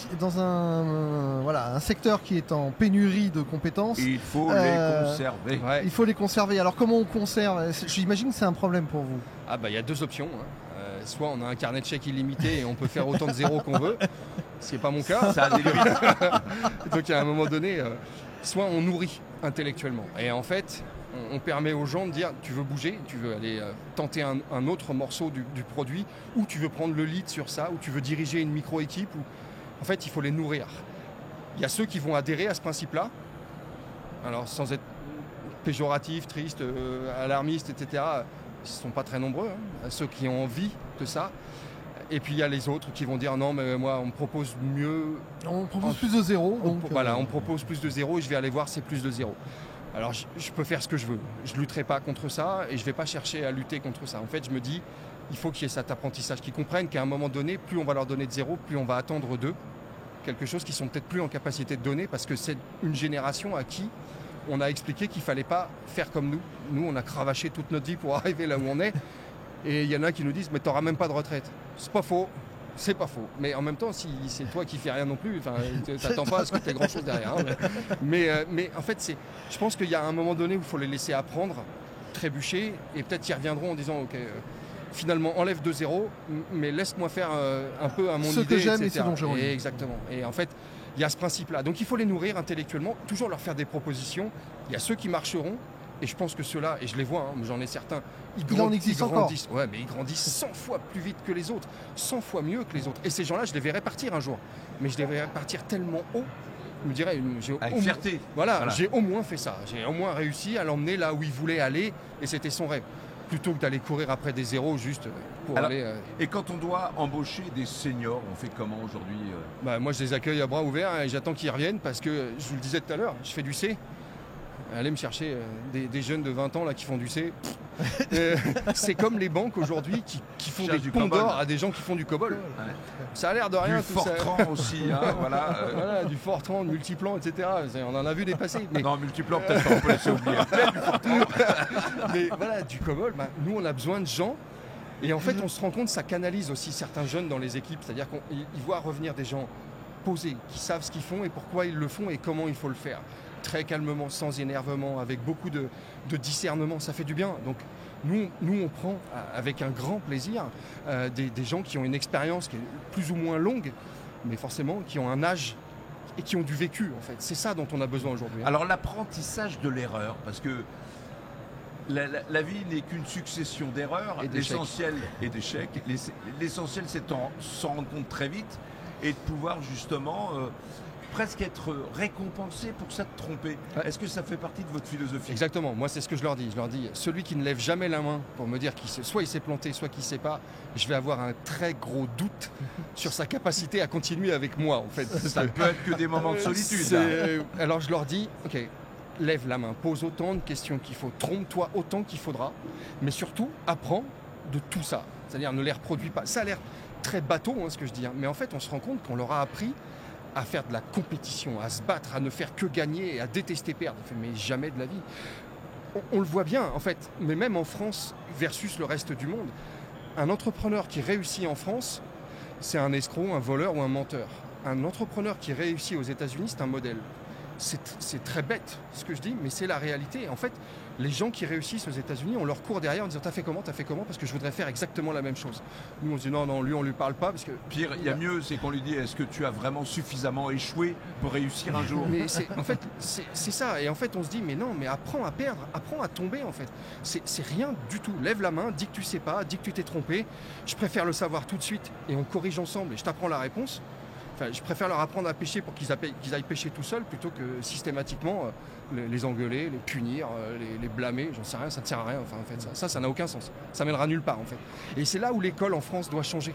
secteur qui est en pénurie de compétences. Il faut les conserver. Ouais. Il faut les conserver. Alors comment on conserve? J'imagine que c'est un problème pour vous. Il y a deux options. Soit on a un carnet de chèques illimité et on peut faire autant de zéros qu'on veut. Ce n'est pas mon cas. Ça a des limites. Donc à un moment donné, soit on nourrit intellectuellement. Et en fait, on permet aux gens de dire tu veux bouger, tu veux aller tenter un autre morceau du produit, ou tu veux prendre le lead sur ça, ou tu veux diriger une micro-équipe. En fait, il faut les nourrir. Il y a ceux qui vont adhérer à ce principe-là, alors sans être péjoratif, triste, alarmiste, etc. Ils ne sont pas très nombreux, ceux qui ont envie de ça. Et puis il y a les autres qui vont dire non, mais moi on me propose mieux. On propose plus de zéro. On me propose plus de zéro et je vais aller voir c'est plus de zéro. Alors je peux faire ce que je veux, je ne lutterai pas contre ça et je ne vais pas chercher à lutter contre ça. En fait, je me dis, il faut qu'il y ait cet apprentissage, qu'ils comprennent qu'à un moment donné, plus on va leur donner de zéro, plus on va attendre d'eux quelque chose qu'ils ne sont peut-être plus en capacité de donner parce que c'est une génération à qui on a expliqué qu'il ne fallait pas faire comme nous. Nous, on a cravaché toute notre vie pour arriver là où on est et il y en a qui nous disent, mais tu n'auras même pas de retraite. C'est pas faux. C'est pas faux. Mais en même temps, si c'est toi qui fais rien non plus, tu n'attends pas à ce que tu aies grand-chose derrière. Mais en fait, je pense qu'il y a un moment donné où il faut les laisser apprendre, trébucher, et peut-être ils reviendront en disant, OK, finalement, enlève de zéro, mais laisse-moi faire un peu à mon idée, que j'aime etc. et ce dont j'ai envie. Exactement. Et en fait, il y a ce principe-là. Donc il faut les nourrir intellectuellement, toujours leur faire des propositions. Il y a ceux qui marcheront, et je pense que ceux-là, et je les vois, j'en ai certains, ils grandissent. Ouais, mais ils grandissent 100 fois plus vite que les autres, 100 fois mieux que les autres. Et ces gens-là, je les verrai partir un jour. Mais je les verrai partir tellement haut, je me dirais, avec fierté. Voilà, j'ai au moins fait ça. J'ai au moins réussi à l'emmener là où il voulait aller, et c'était son rêve. Plutôt que d'aller courir après des zéros juste pour aller... Et quand on doit embaucher des seniors, on fait comment aujourd'hui Moi, je les accueille à bras ouverts et j'attends qu'ils reviennent parce que, je vous le disais tout à l'heure, je fais du C. Allez me chercher des jeunes de 20 ans là, qui font du C. C'est comme les banques aujourd'hui qui font des ponts d'or à des gens qui font du COBOL. Ouais. Ça a l'air de rien. Du Fortran aussi, hein, voilà. Voilà, du Fortran, du Multiplan, etc. On en a vu des passer. Mais... Non, Multiplan, peut-être pas, on peut laisser oublier. Mais voilà, du COBOL, nous on a besoin de gens. Et en fait, on se rend compte que ça canalise aussi certains jeunes dans les équipes. C'est-à-dire qu'ils voient revenir des gens posés, qui savent ce qu'ils font et pourquoi ils le font et comment il faut le faire. Très calmement, sans énervement, avec beaucoup de discernement, ça fait du bien. Donc nous on prend avec un grand plaisir des gens qui ont une expérience qui est plus ou moins longue, mais forcément qui ont un âge et qui ont du vécu en fait. C'est ça dont on a besoin aujourd'hui. Alors l'apprentissage de l'erreur, parce que la vie n'est qu'une succession d'erreurs, l'essentiel et d'échecs. L'essentiel c'est de s'en rendre compte très vite et de pouvoir justement presque être récompensé pour s'être trompé. Ouais. Est-ce que ça fait partie de votre philosophie? Exactement, moi c'est ce que je leur dis. Je leur dis, celui qui ne lève jamais la main pour me dire soit il s'est planté, soit qu'il ne sait pas, je vais avoir un très gros doute sur sa capacité à continuer avec moi en fait. Ça peut être que des moments de solitude. Alors je leur dis, ok, lève la main, pose autant de questions qu'il faut, trompe-toi autant qu'il faudra, mais surtout apprends de tout ça. C'est-à-dire ne les reproduis pas. Ça a l'air très bateau ce que je dis, mais en fait on se rend compte qu'on leur a appris à faire de la compétition, à se battre, à ne faire que gagner et à détester perdre. Mais jamais de la vie. On le voit bien, en fait, mais même en France versus le reste du monde. Un entrepreneur qui réussit en France, c'est un escroc, un voleur ou un menteur. Un entrepreneur qui réussit aux États-Unis, c'est un modèle. C'est très bête ce que je dis, mais c'est la réalité. En fait, les gens qui réussissent aux États-Unis, on leur court derrière en disant t'as fait comment, parce que je voudrais faire exactement la même chose. Nous on se dit non, lui on lui parle pas parce que pire, il y a mieux, c'est qu'on lui dit est-ce que tu as vraiment suffisamment échoué pour réussir un jour. Mais en fait c'est ça, et en fait on se dit mais non, mais apprends à perdre, apprends à tomber en fait. C'est rien du tout. Lève la main, dis que tu sais pas, dis que tu t'es trompé. Je préfère le savoir tout de suite et on corrige ensemble et je t'apprends la réponse. Enfin, je préfère leur apprendre à pêcher pour qu'ils aillent pêcher tout seuls plutôt que systématiquement les engueuler, les punir, les blâmer, j'en sais rien, ça ne sert à rien. Enfin, en fait, ça n'a aucun sens. Ça mènera nulle part en fait. Et c'est là où l'école en France doit changer.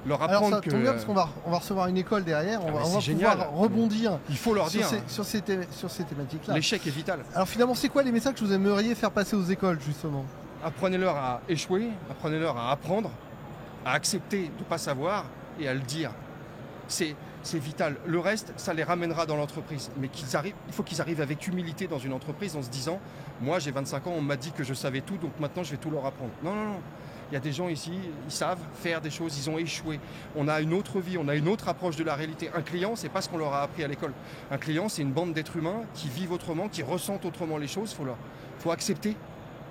Leur apprendre. Alors ça tombe bien parce qu'on va recevoir une école derrière, on va pouvoir rebondir. Il faut leur dire sur ces thématiques-là. L'échec est vital. Alors finalement, c'est quoi les messages que vous aimeriez faire passer aux écoles justement? Apprenez-leur à échouer, apprenez-leur à apprendre, à accepter de ne pas savoir et à le dire. C'est vital. Le reste, ça les ramènera dans l'entreprise. Mais il faut qu'ils arrivent avec humilité dans une entreprise en se disant moi j'ai 25 ans, on m'a dit que je savais tout, donc maintenant je vais tout leur apprendre. Non. Il y a des gens ici, ils savent faire des choses, ils ont échoué. On a une autre vie, on a une autre approche de la réalité. Un client, c'est pas ce qu'on leur a appris à l'école. Un client, c'est une bande d'êtres humains qui vivent autrement, qui ressentent autrement les choses. Faut accepter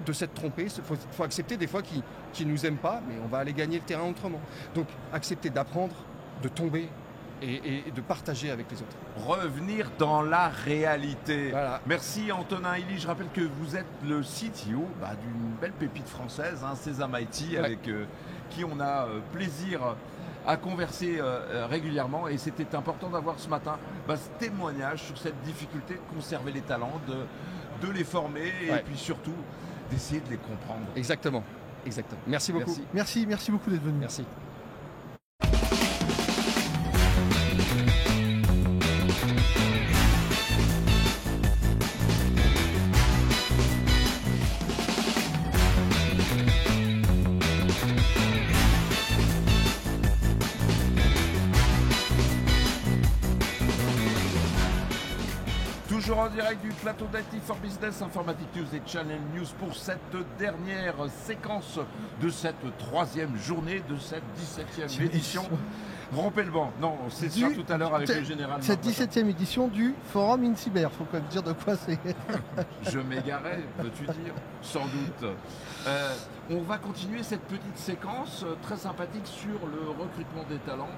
de s'être trompé, faut accepter des fois qu'ils nous aiment pas, mais on va aller gagner le terrain autrement. Donc accepter d'apprendre, de tomber, et de partager avec les autres. Revenir dans la réalité. Voilà. Merci Antonin Elie. Je rappelle que vous êtes le CTO d'une belle pépite française, Sésame IT, avec qui on a plaisir à converser régulièrement. Et c'était important d'avoir ce matin ce témoignage sur cette difficulté de conserver les talents, de les former et puis surtout d'essayer de les comprendre. Exactement. Merci beaucoup. Merci beaucoup d'être venu. Merci. Toujours en direct du plateau d'IT for Business, Informatique News et Channel News pour cette dernière séquence de cette troisième journée de cette 17e édition. Rompez le banc. Non, c'est ça tout à l'heure avec le général. Cette 17e édition du Forum in Cyber. Faut quand même dire de quoi c'est. Je m'égarais, peux-tu dire? Sans doute. On va continuer cette petite séquence très sympathique sur le recrutement des talents,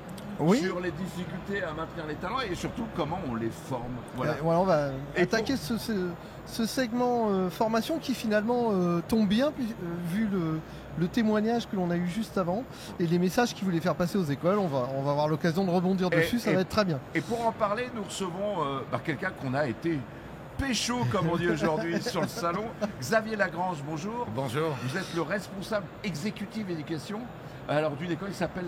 sur les difficultés à maintenir les talents et surtout comment on les forme. Voilà, on va attaquer ce segment formation qui finalement tombe bien vu le témoignage que l'on a eu juste avant et les messages qu'il voulait faire passer aux écoles. On va avoir l'occasion de rebondir dessus, ça va être très bien. Et pour en parler, nous recevons quelqu'un qu'on a été pécho, comme on dit aujourd'hui, sur le salon. Xavier Lagrange, bonjour. Bonjour. Vous êtes le responsable exécutif éducation d'une école qui s'appelle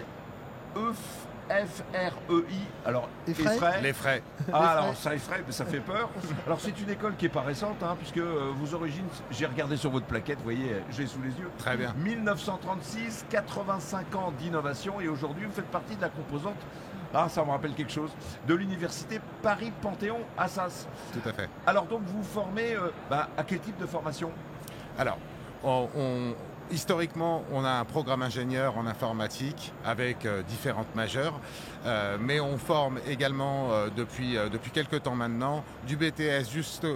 F-R-E-I. Alors, Effray. Les frais. Ah, alors ça effraie, mais ça fait peur. Alors c'est une école qui n'est pas récente, puisque vos origines, j'ai regardé sur votre plaquette, vous voyez, j'ai sous les yeux. Très bien. 1936, 85 ans d'innovation, et aujourd'hui vous faites partie de la composante, ça me rappelle quelque chose, de l'université Paris-Panthéon-Assas. Tout à fait. Alors donc vous formez à quel type de formation? Alors, historiquement, on a un programme ingénieur en informatique avec différentes majeures, mais on forme également depuis quelques temps maintenant du BTS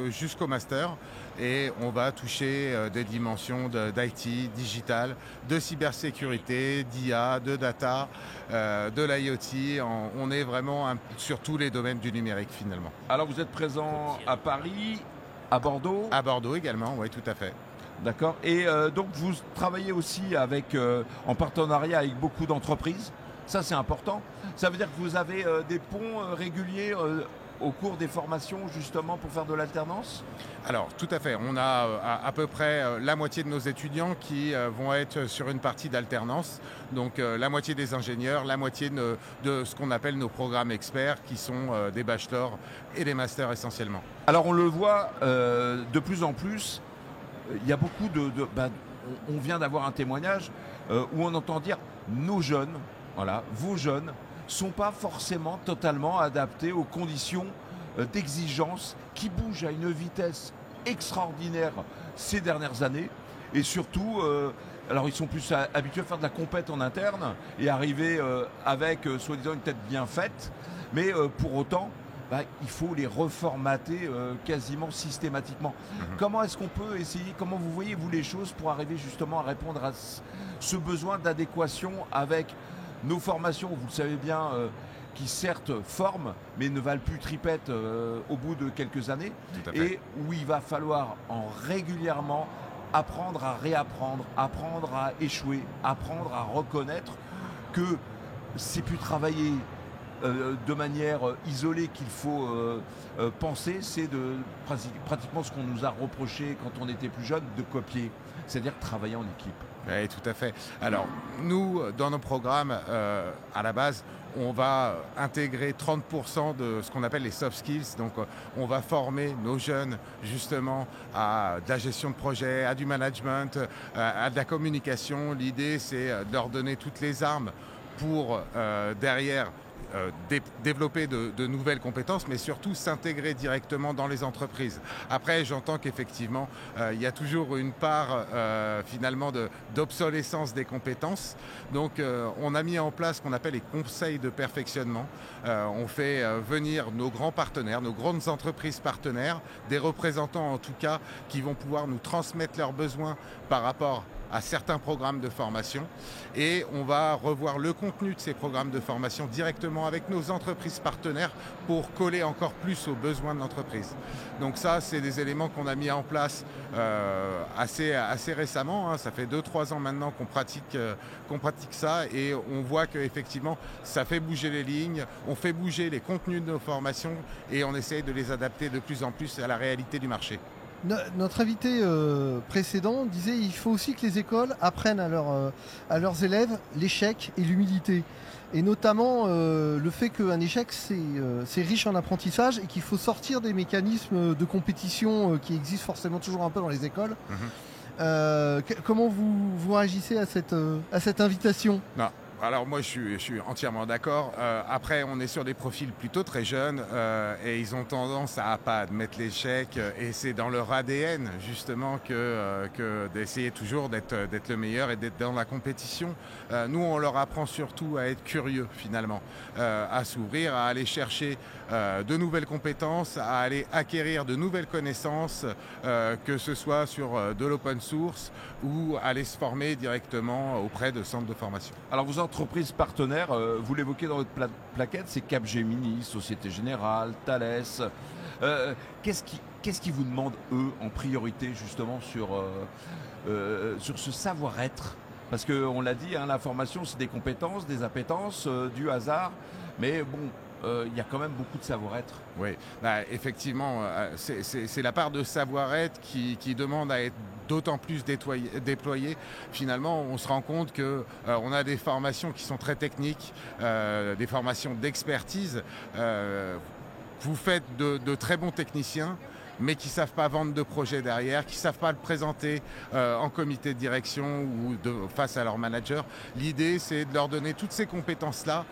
jusqu'au master, et on va toucher des dimensions d'IT, digital, de cybersécurité, d'IA, de data, de l'IoT. On est vraiment sur tous les domaines du numérique finalement. Alors vous êtes présent à Paris, à Bordeaux? À Bordeaux également, oui, tout à fait. D'accord. Et donc vous travaillez aussi en partenariat avec beaucoup d'entreprises. Ça c'est important. Ça veut dire que vous avez des ponts réguliers au cours des formations justement pour faire de l'alternance? Alors tout à fait. On a à peu près la moitié de nos étudiants qui vont être sur une partie d'alternance. Donc la moitié des ingénieurs, la moitié de ce qu'on appelle nos programmes experts qui sont des bachelors et des masters essentiellement. Alors on le voit de plus en plus. Il y a beaucoup on vient d'avoir un témoignage où on entend dire nos jeunes, vos jeunes, sont pas forcément totalement adaptés aux conditions d'exigence qui bougent à une vitesse extraordinaire ces dernières années. Et surtout, alors ils sont plus habitués à faire de la compète en interne et arriver avec soi-disant une tête bien faite, mais pour autant, il faut les reformater quasiment systématiquement. Comment est-ce qu'on peut essayer, comment vous voyez vous les choses pour arriver justement à répondre à ce besoin d'adéquation avec nos formations, vous le savez bien, qui certes forment, mais ne valent plus tripette au bout de quelques années, et où il va falloir régulièrement apprendre à réapprendre, apprendre à échouer, apprendre à reconnaître que c'est plus travailler de manière isolée qu'il faut penser, c'est pratiquement ce qu'on nous a reproché quand on était plus jeune, de copier, c'est-à-dire travailler en équipe. Oui, tout à fait. Alors, nous, dans nos programmes, à la base, on va intégrer 30% de ce qu'on appelle les soft skills. Donc, on va former nos jeunes, justement, à de la gestion de projet, à du management, à de la communication. L'idée, c'est de leur donner toutes les armes pour, derrière, développer de nouvelles compétences, mais surtout s'intégrer directement dans les entreprises. Après, j'entends qu'effectivement, il y a toujours une part finalement d'obsolescence des compétences. Donc, on a mis en place ce qu'on appelle les conseils de perfectionnement. On fait venir nos grands partenaires, nos grandes entreprises partenaires, des représentants en tout cas, qui vont pouvoir nous transmettre leurs besoins par rapport à certains programmes de formation, et on va revoir le contenu de ces programmes de formation directement avec nos entreprises partenaires pour coller encore plus aux besoins de l'entreprise. Donc ça, c'est des éléments qu'on a mis en place assez récemment, ça fait 2-3 ans maintenant qu'on pratique ça, et on voit qu'effectivement ça fait bouger les lignes, on fait bouger les contenus de nos formations, et on essaye de les adapter de plus en plus à la réalité du marché. Notre invité précédent disait qu'il faut aussi que les écoles apprennent à leurs élèves l'échec et l'humilité. Et notamment le fait qu'un échec, c'est riche en apprentissage et qu'il faut sortir des mécanismes de compétition qui existent forcément toujours un peu dans les écoles. Comment vous réagissez à cette invitation ? Non. Alors moi je suis entièrement d'accord. Après on est sur des profils plutôt très jeunes et ils ont tendance à pas admettre l'échec, et c'est dans leur ADN justement que d'essayer toujours d'être le meilleur et d'être dans la compétition. Nous on leur apprend surtout à être curieux finalement, à s'ouvrir, à aller chercher de nouvelles compétences, à aller acquérir de nouvelles connaissances, que ce soit sur de l'open source ou aller se former directement auprès de centres de formation. Alors vos entreprises partenaires, vous l'évoquez dans votre plaquette, c'est Capgemini, Société Générale, Thales. Qu'est-ce qu'ils vous demandent, eux, en priorité, justement, sur ce savoir-être ? Parce qu'on l'a dit, la formation, c'est des compétences, des appétences, du hasard. Mais bon, il y a quand même beaucoup de savoir-être. Oui, effectivement, c'est la part de savoir-être qui demande à être d'autant plus déployé, finalement, on se rend compte qu'on a des formations qui sont très techniques, des formations d'expertise. Vous faites de très bons techniciens, mais qui ne savent pas vendre de projet derrière, qui ne savent pas le présenter en comité de direction ou face à leur manager. L'idée, c'est de leur donner toutes ces compétences-là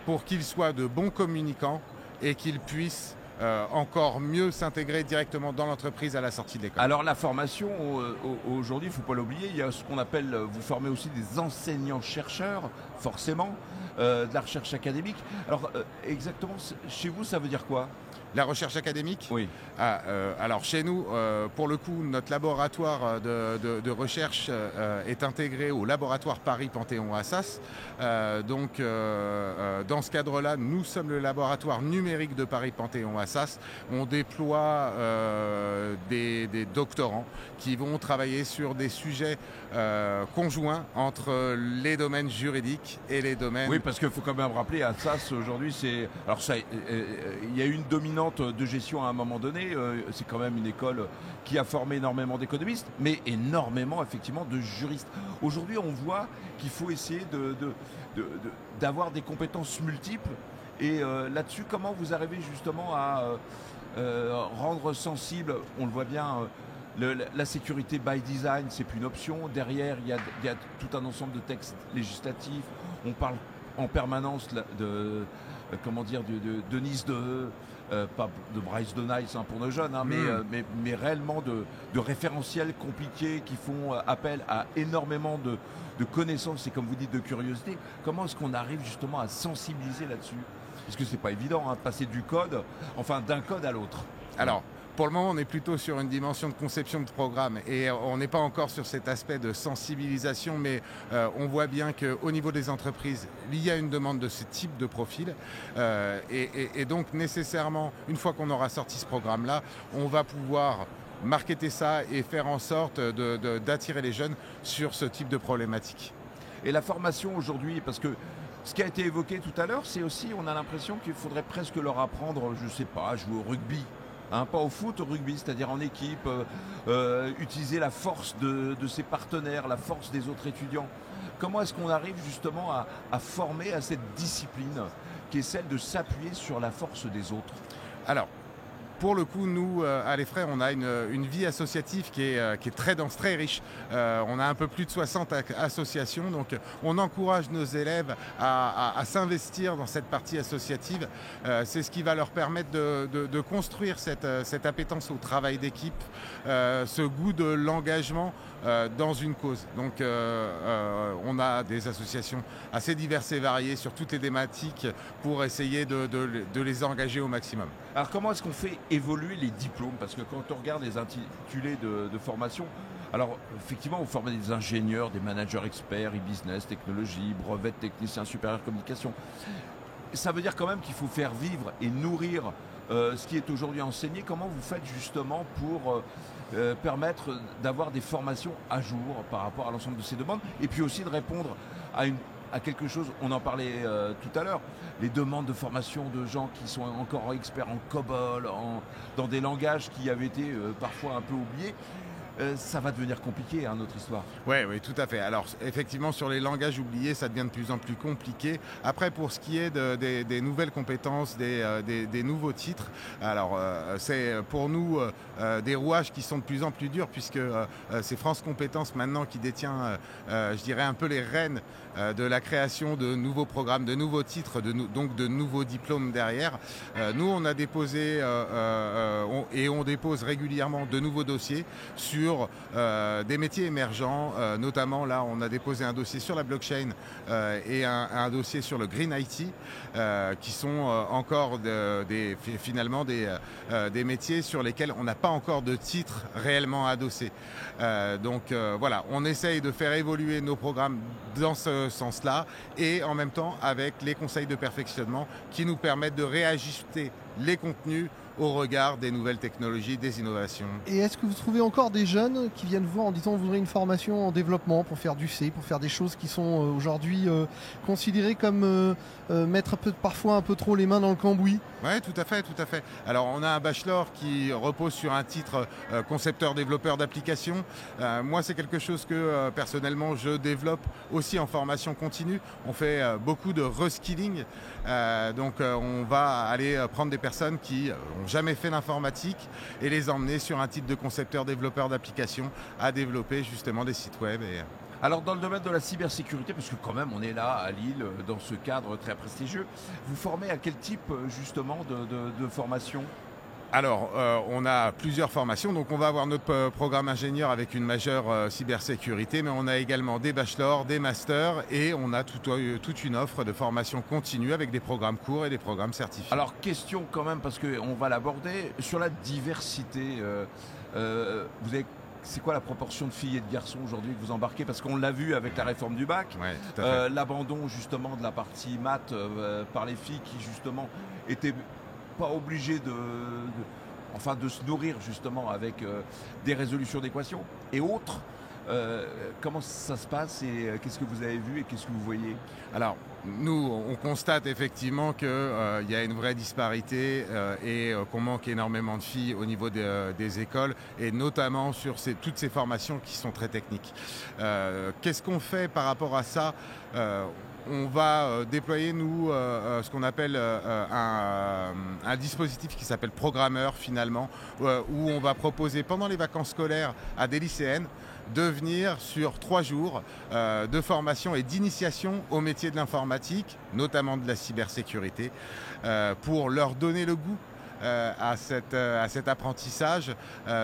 pour qu'ils soient de bons communicants et qu'ils puissent encore mieux s'intégrer directement dans l'entreprise à la sortie de l'école. Alors la formation, aujourd'hui, il ne faut pas l'oublier, il y a ce qu'on appelle, vous formez aussi des enseignants-chercheurs, forcément, de la recherche académique. Alors exactement, chez vous, ça veut dire quoi ? La recherche académique ? Oui. Alors chez nous, pour le coup, notre laboratoire de recherche est intégré au laboratoire Paris Panthéon-Assas. Donc dans ce cadre-là, nous sommes le laboratoire numérique de Paris Panthéon-Assas. On déploie des doctorants qui vont travailler sur des sujets conjoints entre les domaines juridiques et les domaines... Oui, parce qu'il faut quand même rappeler, Assas aujourd'hui, c'est... Alors ça, il y a eu une dominante de gestion à un moment donné, c'est quand même une école qui a formé énormément d'économistes, mais énormément effectivement de juristes. Aujourd'hui, on voit qu'il faut essayer d'avoir des compétences multiples. Et là-dessus, comment vous arrivez justement à rendre sensible, on le voit bien, la sécurité by design, c'est plus une option. Derrière, il y a tout un ensemble de textes législatifs. On parle en permanence de Nice 2. Pas de Bryce de Nice pour nos jeunes, mais réellement de référentiels compliqués qui font appel à énormément de connaissances et, comme vous dites, de curiosité. Comment est-ce qu'on arrive justement à sensibiliser là-dessus ? Parce que c'est pas évident, passer du code, d'un code à l'autre. Alors, pour le moment, on est plutôt sur une dimension de conception de programme et on n'est pas encore sur cet aspect de sensibilisation, mais on voit bien qu'au niveau des entreprises, il y a une demande de ce type de profil et donc nécessairement, une fois qu'on aura sorti ce programme-là, on va pouvoir marketer ça et faire en sorte d'attirer les jeunes sur ce type de problématique. Et la formation aujourd'hui, parce que ce qui a été évoqué tout à l'heure, c'est aussi, on a l'impression qu'il faudrait presque leur apprendre, je ne sais pas, à jouer au rugby. Pas au foot, au rugby, c'est-à-dire en équipe, utiliser la force de ses partenaires, la force des autres étudiants. Comment est-ce qu'on arrive justement à former à cette discipline qui est celle de s'appuyer sur la force des autres ? Alors, pour le coup, nous, à l'Effray, on a une vie associative qui est très dense, très riche. On a un peu plus de 60 associations, donc on encourage nos élèves à s'investir dans cette partie associative. C'est ce qui va leur permettre de construire cette appétence au travail d'équipe, ce goût de l'engagement dans une cause. Donc on a des associations assez diverses et variées sur toutes les thématiques pour essayer de les engager au maximum. Alors comment est-ce qu'on fait évoluer les diplômes ? Parce que quand on regarde les intitulés de formation, alors effectivement vous formez des ingénieurs, des managers experts, e-business, technologie, brevet de technicien supérieur communication. Ça veut dire quand même qu'il faut faire vivre et nourrir ce qui est aujourd'hui enseigné. Comment vous faites justement pour permettre d'avoir des formations à jour par rapport à l'ensemble de ces demandes et puis aussi de répondre à quelque chose, on en parlait tout à l'heure, les demandes de formation de gens qui sont encore experts en COBOL, dans des langages qui avaient été parfois un peu oubliés. Ça va devenir compliqué, notre histoire. Oui, tout à fait. Alors, effectivement, sur les langages oubliés, ça devient de plus en plus compliqué. Après, pour ce qui est des nouvelles compétences, des nouveaux titres, alors, c'est pour nous des rouages qui sont de plus en plus durs, puisque c'est France Compétences maintenant qui détient, je dirais, un peu les rênes de la création de nouveaux programmes, de nouveaux titres, donc de nouveaux diplômes derrière. Nous, on a déposé et on dépose régulièrement de nouveaux dossiers sur des métiers émergents, notamment là on a déposé un dossier sur la blockchain et un dossier sur le green IT qui sont encore finalement des métiers sur lesquels on n'a pas encore de titre réellement adossé. Donc voilà, on essaye de faire évoluer nos programmes dans ce sens-là et en même temps avec les conseils de perfectionnement qui nous permettent de réajuster les contenus au regard des nouvelles technologies, des innovations. Et est-ce que vous trouvez encore des jeunes qui viennent voir en disant vous voudrez une formation en développement pour faire du C, pour faire des choses qui sont aujourd'hui considérées comme mettre parfois un peu trop les mains dans le cambouis? Oui, tout à fait, tout à fait. Alors on a un bachelor qui repose sur un titre concepteur-développeur d'applications. Moi c'est quelque chose que personnellement je développe aussi en formation continue. On fait beaucoup de reskilling. Donc on va aller prendre des personnes qui n'ont jamais fait d'informatique et les emmener sur un titre de concepteur-développeur d'applications à développer justement des sites web. Alors dans le domaine de la cybersécurité, parce que quand même on est là à Lille, dans ce cadre très prestigieux, vous formez à quel type justement de formation ? Alors, on a plusieurs formations. Donc, on va avoir notre programme ingénieur avec une majeure cybersécurité, mais on a également des bachelors, des masters et on a toute une offre de formation continue avec des programmes courts et des programmes certifiés. Alors, question quand même, parce qu'on va l'aborder, sur la diversité, c'est quoi la proportion de filles et de garçons aujourd'hui que vous embarquez? Parce qu'on l'a vu avec la réforme du bac, l'abandon justement de la partie maths par les filles qui justement étaient pas obligées de se nourrir justement avec des résolutions d'équations et autres. Comment ça se passe et qu'est-ce que vous avez vu et qu'est-ce que vous voyez? Alors, nous, on constate effectivement qu'il y a une vraie disparité et qu'on manque énormément de filles au niveau des écoles et notamment sur toutes ces formations qui sont très techniques. Qu'est-ce qu'on fait par rapport à ça? On va déployer, nous, ce qu'on appelle un dispositif qui s'appelle Programmeur, finalement, où on va proposer pendant les vacances scolaires à des lycéennes de venir sur 3 jours de formation et d'initiation au métier de l'informatique, notamment de la cybersécurité, pour leur donner le goût à cet apprentissage.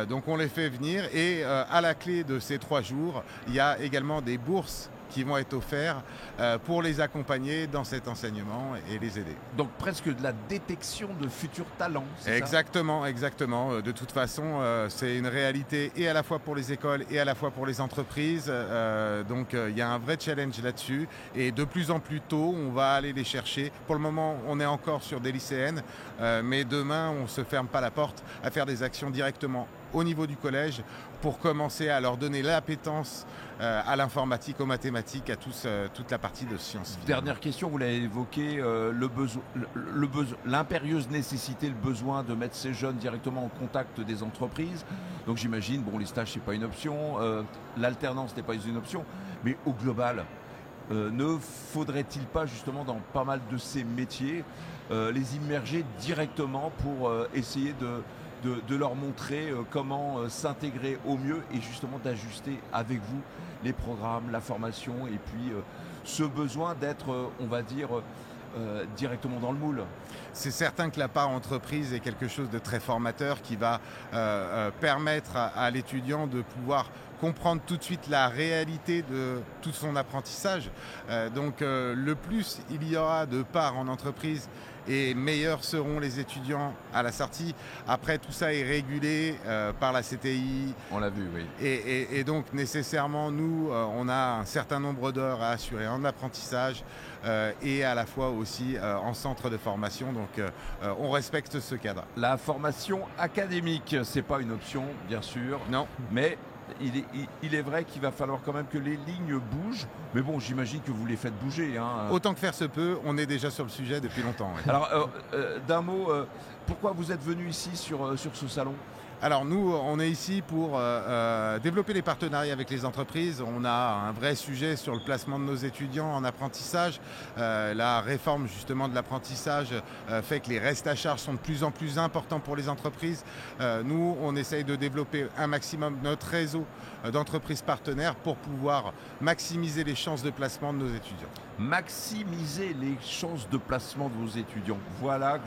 Donc on les fait venir et à la clé de ces 3 jours, il y a également des bourses qui vont être offerts pour les accompagner dans cet enseignement et les aider. Donc presque de la détection de futurs talents, c'est exactement, ça ? Exactement. De toute façon, c'est une réalité et à la fois pour les écoles et à la fois pour les entreprises. Donc il y a un vrai challenge là-dessus et de plus en plus tôt, on va aller les chercher. Pour le moment, on est encore sur des lycéennes, mais demain, on ne se ferme pas la porte à faire des actions directement au niveau du collège pour commencer à leur donner l'appétence à l'informatique, aux mathématiques, à toute la partie de sciences. Dernière question, vous l'avez évoqué, l'impérieuse nécessité, le besoin de mettre ces jeunes directement en contact des entreprises. Donc j'imagine, les stages c'est pas une option, l'alternance n'est pas une option, mais au global, ne faudrait-il pas justement dans pas mal de ces métiers les immerger directement pour essayer de leur montrer comment s'intégrer au mieux et justement d'ajuster avec vous les programmes, la formation et puis ce besoin d'être, on va dire, directement dans le moule. C'est certain que la part entreprise est quelque chose de très formateur qui va permettre à l'étudiant de pouvoir comprendre tout de suite la réalité de tout son apprentissage. Donc le plus il y aura de parts en entreprise et meilleurs seront les étudiants à la sortie. Après, tout ça est régulé par la CTI. On l'a vu, oui. Et donc, nécessairement, nous, on a un certain nombre d'heures à assurer en apprentissage et à la fois aussi en centre de formation. Donc, on respecte ce cadre. La formation académique, c'est pas une option, bien sûr. Non. Mais il est vrai qu'il va falloir quand même que les lignes bougent. Mais bon, j'imagine que vous les faites bouger. Autant que faire se peut, on est déjà sur le sujet depuis longtemps. Ouais. Alors, d'un mot, pourquoi vous êtes venu ici sur ce salon ? Alors nous, on est ici pour développer les partenariats avec les entreprises. On a un vrai sujet sur le placement de nos étudiants en apprentissage. La réforme justement de l'apprentissage fait que les restes à charge sont de plus en plus importants pour les entreprises. Nous, on essaye de développer un maximum notre réseau d'entreprises partenaires pour pouvoir maximiser les chances de placement de nos étudiants. Maximiser les chances de placement de vos étudiants. Voilà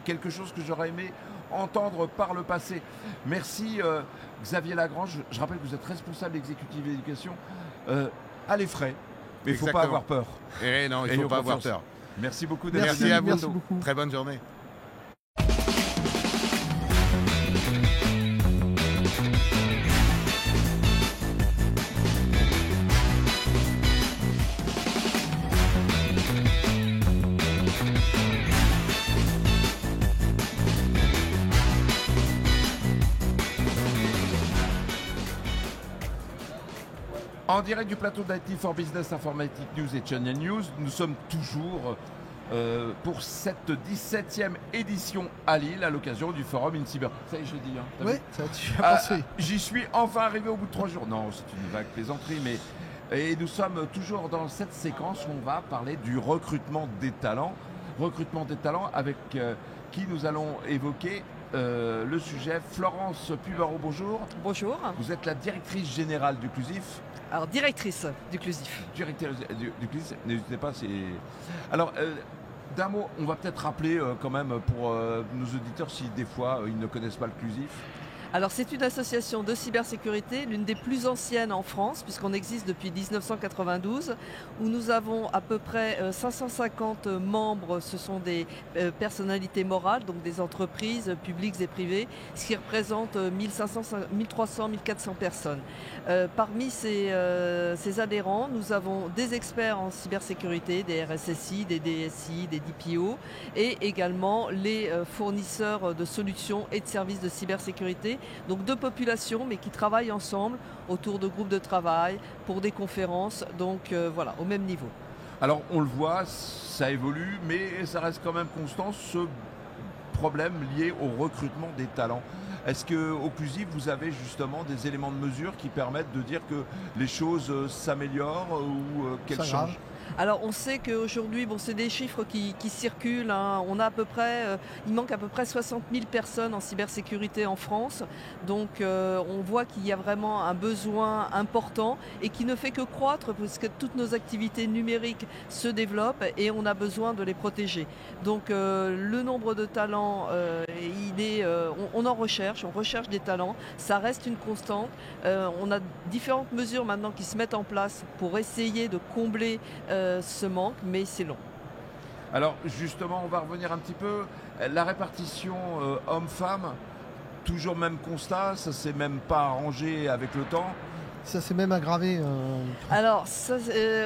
quelque chose que j'aurais aimé entendre par le passé. Merci Xavier Lagrange. Je rappelle que vous êtes responsable exécutif d'éducation à les frais. Mais il ne faut pas avoir peur. Et non, il ne faut pas avoir peur. Merci beaucoup. Merci à vous. Merci beaucoup. Très bonne journée. En direct du plateau d'IT for Business, Informatique News et Channel News, nous sommes toujours pour cette 17e édition à Lille à l'occasion du forum InCyber. Ça y est, je dis. Oui, ça tu as pensé. J'y suis enfin arrivé au bout de 3 jours. Non, c'est une vague plaisanterie, mais... Et nous sommes toujours dans cette séquence où on va parler du recrutement des talents. Recrutement des talents avec qui nous allons évoquer le sujet. Florence Pubaro, bonjour. Bonjour. Vous êtes la directrice générale d'Uclusif. Alors, directrice d'Uclusif. Directrice d'Uclusif, n'hésitez pas. Alors, d'un mot, on va peut-être rappeler quand même pour nos auditeurs si des fois ils ne connaissent pas Uclusif. Alors c'est une association de cybersécurité, l'une des plus anciennes en France, puisqu'on existe depuis 1992, où nous avons à peu près 550 membres. Ce sont des personnalités morales, donc des entreprises publiques et privées, ce qui représente 1300, 1400 personnes. Parmi ces adhérents, nous avons des experts en cybersécurité, des RSSI, des DSI, des DPO, et également les fournisseurs de solutions et de services de cybersécurité. Donc deux populations, mais qui travaillent ensemble autour de groupes de travail, pour des conférences, donc voilà, au même niveau. Alors on le voit, ça évolue, mais ça reste quand même constant, ce problème lié au recrutement des talents. Est-ce qu'au Uclusif, vous avez justement des éléments de mesure qui permettent de dire que les choses s'améliorent ou qu'elles changent ? Alors on sait qu'aujourd'hui, c'est des chiffres qui circulent, hein. On a à peu près, il manque à peu près 60 000 personnes en cybersécurité en France. Donc on voit qu'il y a vraiment un besoin important et qui ne fait que croître parce que toutes nos activités numériques se développent et on a besoin de les protéger. Donc le nombre de talents, on en recherche, on recherche des talents, ça reste une constante. On a différentes mesures maintenant qui se mettent en place pour essayer de combler ce manque, mais c'est long. Alors justement, on va revenir un petit peu. La répartition homme-femme, toujours même constat, ça s'est même pas arrangé avec le temps. Ça s'est même aggravé. Alors ça,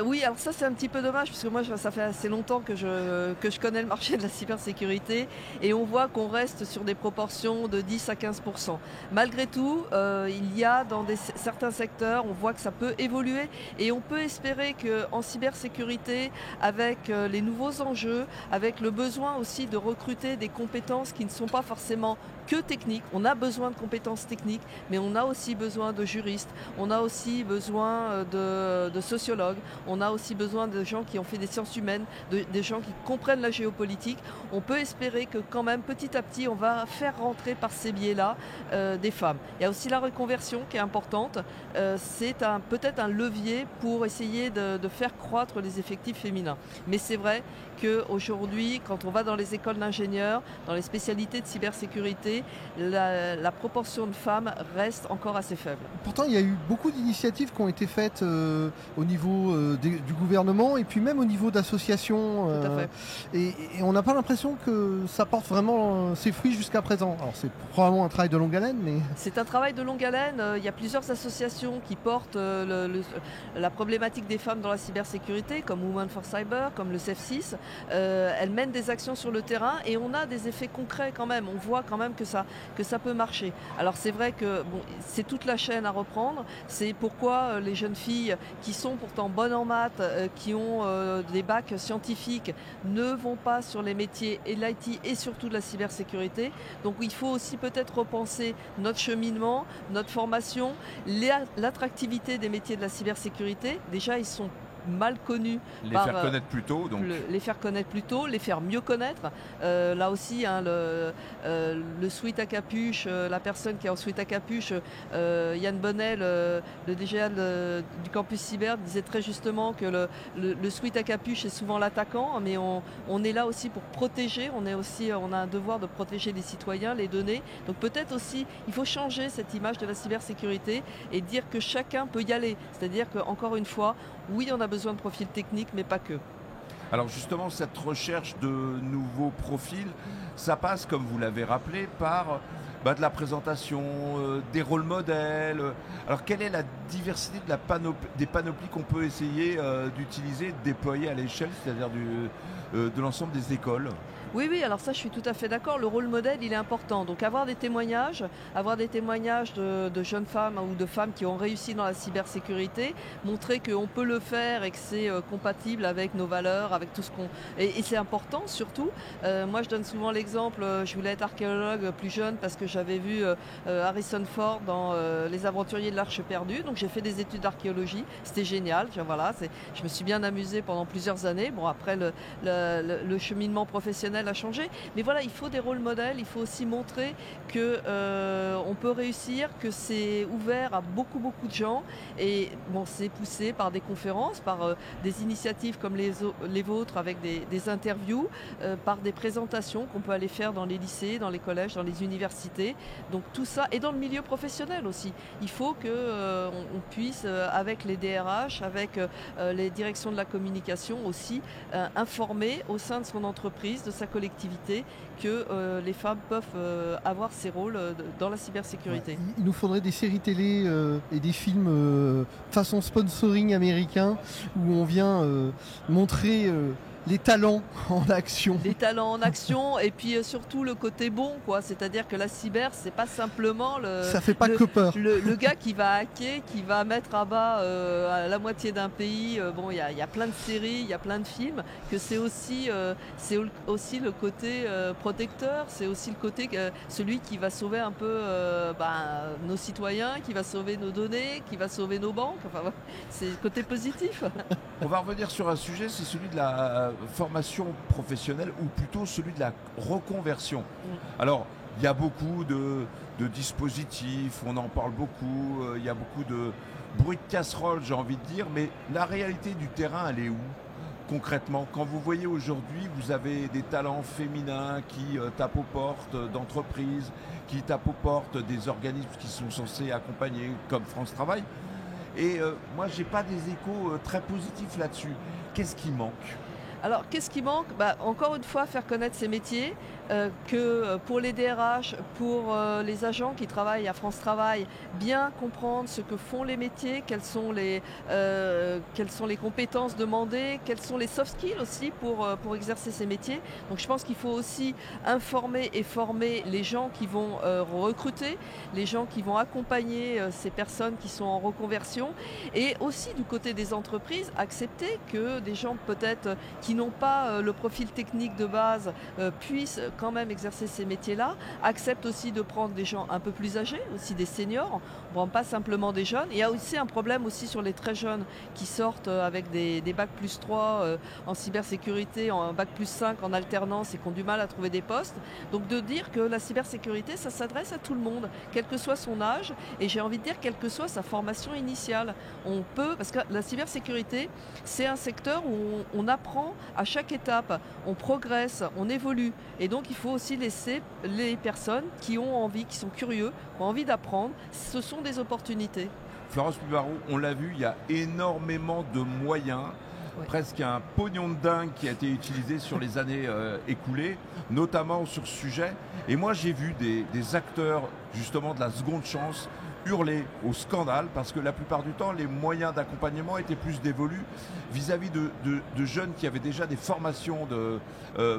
oui, alors ça c'est un petit peu dommage parce que moi ça fait assez longtemps que je connais le marché de la cybersécurité et on voit qu'on reste sur des proportions de 10 à 15%. Malgré tout, il y a dans certains secteurs, on voit que ça peut évoluer et on peut espérer qu'en cybersécurité, avec les nouveaux enjeux, avec le besoin aussi de recruter des compétences qui ne sont pas forcément que techniques, on a besoin de compétences techniques, mais on a aussi besoin de juristes, on a aussi besoin de sociologues, on a aussi besoin de gens qui ont fait des sciences humaines, des gens qui comprennent la géopolitique. On peut espérer que quand même petit à petit on va faire rentrer par ces biais-là des femmes. Il y a aussi la reconversion qui est importante, c'est peut-être un levier pour essayer de faire croître les effectifs féminins. Mais c'est vrai qu'aujourd'hui, quand on va dans les écoles d'ingénieurs, dans les spécialités de cybersécurité, la proportion de femmes reste encore assez faible. Pourtant, il y a eu beaucoup d'initiatives qui ont été faites au niveau du gouvernement et puis même au niveau d'associations. Tout à fait. Et on n'a pas l'impression que ça porte vraiment ses fruits jusqu'à présent. Alors c'est probablement un travail de longue haleine, mais... C'est un travail de longue haleine. Il y a plusieurs associations qui portent la problématique des femmes dans la cybersécurité, comme Women for Cyber, comme le CEF6. Elles mènent des actions sur le terrain et on a des effets concrets quand même. On voit quand même que ça peut marcher. Alors c'est vrai que c'est toute la chaîne à reprendre. C'est pourquoi les jeunes filles qui sont pourtant bonnes en maths, qui ont des bacs scientifiques, ne vont pas sur les métiers et de l'IT et surtout de la cybersécurité. Donc il faut aussi peut-être repenser notre cheminement, notre formation, l'attractivité des métiers de la cybersécurité. Déjà, ils sont mal connus. Faire connaître plus tôt. Donc. Les faire connaître plus tôt, les faire mieux connaître. Là aussi, hein, le sweat à capuche, la personne qui est en sweat à capuche, Yann Bonnet, le DGA du campus cyber, disait très justement que le sweat à capuche est souvent l'attaquant, mais on est là aussi pour protéger, on a un devoir de protéger les citoyens, les données. Donc peut-être aussi, il faut changer cette image de la cybersécurité et dire que chacun peut y aller. C'est-à-dire qu'encore une fois, oui, on a besoin de profils techniques, mais pas que. Alors justement, cette recherche de nouveaux profils, ça passe, comme vous l'avez rappelé, par de la présentation, des rôles modèles. Alors quelle est la diversité des panoplies qu'on peut essayer d'utiliser, de déployer à l'échelle, c'est-à-dire de l'ensemble des écoles ? Oui, alors ça je suis tout à fait d'accord, le rôle modèle il est important, donc avoir des témoignages de jeunes femmes ou de femmes qui ont réussi dans la cybersécurité, montrer qu'on peut le faire et que c'est compatible avec nos valeurs, avec tout ce qu'on... Et c'est important surtout, moi je donne souvent l'exemple, je voulais être archéologue plus jeune parce que j'avais vu Harrison Ford dans Les Aventuriers de l'Arche perdue, donc j'ai fait des études d'archéologie, c'était génial, je me suis bien amusée pendant plusieurs années, bon après le cheminement professionnel a changé, mais voilà, il faut des rôles modèles, il faut aussi montrer que on peut réussir, que c'est ouvert à beaucoup de gens, et bon, c'est poussé par des conférences, par des initiatives comme les vôtres avec des interviews, par des présentations qu'on peut aller faire dans les lycées, dans les collèges, dans les universités, donc tout ça, et dans le milieu professionnel aussi. Il faut que on puisse, avec les DRH, avec les directions de la communication aussi, informer au sein de son entreprise, de sa collectivité, que les femmes peuvent avoir ces rôles dans la cybersécurité. Ouais, il nous faudrait des séries télé et des films façon sponsoring américain où on vient montrer les talents en action. Les talents en action et puis surtout le côté bon, quoi. C'est-à-dire que la cyber, c'est pas simplement ça fait pas que peur. Le gars qui va hacker, qui va mettre à bas la moitié d'un pays. Bon, il y a plein de séries, il y a plein de films, que c'est aussi le côté protecteur, c'est aussi le côté celui qui va sauver un peu nos citoyens, qui va sauver nos données, qui va sauver nos banques. Enfin, c'est le côté positif. On va revenir sur un sujet, c'est celui de la formation professionnelle, ou plutôt celui de la reconversion. Alors, il y a beaucoup de dispositifs, on en parle beaucoup, il y a beaucoup de bruit de casserole, j'ai envie de dire, mais la réalité du terrain, elle est où concrètement? Quand vous voyez aujourd'hui, vous avez des talents féminins qui tapent aux portes d'entreprises, qui tapent aux portes des organismes qui sont censés accompagner, comme France Travail, et moi, j'ai pas des échos très positifs là-dessus. Qu'est-ce qui manque? Alors, qu'est-ce qui manque? Encore une fois, faire connaître ces métiers, que pour les DRH, pour les agents qui travaillent à France Travail, bien comprendre ce que font les métiers, quelles sont les compétences demandées, quels sont les soft skills aussi pour exercer ces métiers. Donc je pense qu'il faut aussi informer et former les gens qui vont recruter, les gens qui vont accompagner ces personnes qui sont en reconversion, et aussi du côté des entreprises, accepter que des gens peut-être qui n'ont pas le profil technique de base puissent quand même exercer ces métiers-là, acceptent aussi de prendre des gens un peu plus âgés, aussi des seniors, on ne prend pas simplement des jeunes. Il y a aussi un problème aussi sur les très jeunes qui sortent avec des bacs plus 3 en cybersécurité, en bac plus 5 en alternance et qui ont du mal à trouver des postes. Donc de dire que la cybersécurité, ça s'adresse à tout le monde, quel que soit son âge, et j'ai envie de dire quelle que soit sa formation initiale. On peut, parce que la cybersécurité, c'est un secteur où on apprend à chaque étape, on progresse, on évolue, et donc il faut aussi laisser les personnes qui ont envie, qui sont curieux, qui ont envie d'apprendre, ce sont des opportunités. Florence Pubarou, on l'a vu, il y a énormément de moyens, presque un pognon de dingue qui a été utilisé sur les années écoulées, notamment sur ce sujet. Et moi j'ai vu des acteurs justement de la seconde chance hurler au scandale, parce que la plupart du temps les moyens d'accompagnement étaient plus dévolus vis-à-vis de jeunes qui avaient déjà des formations de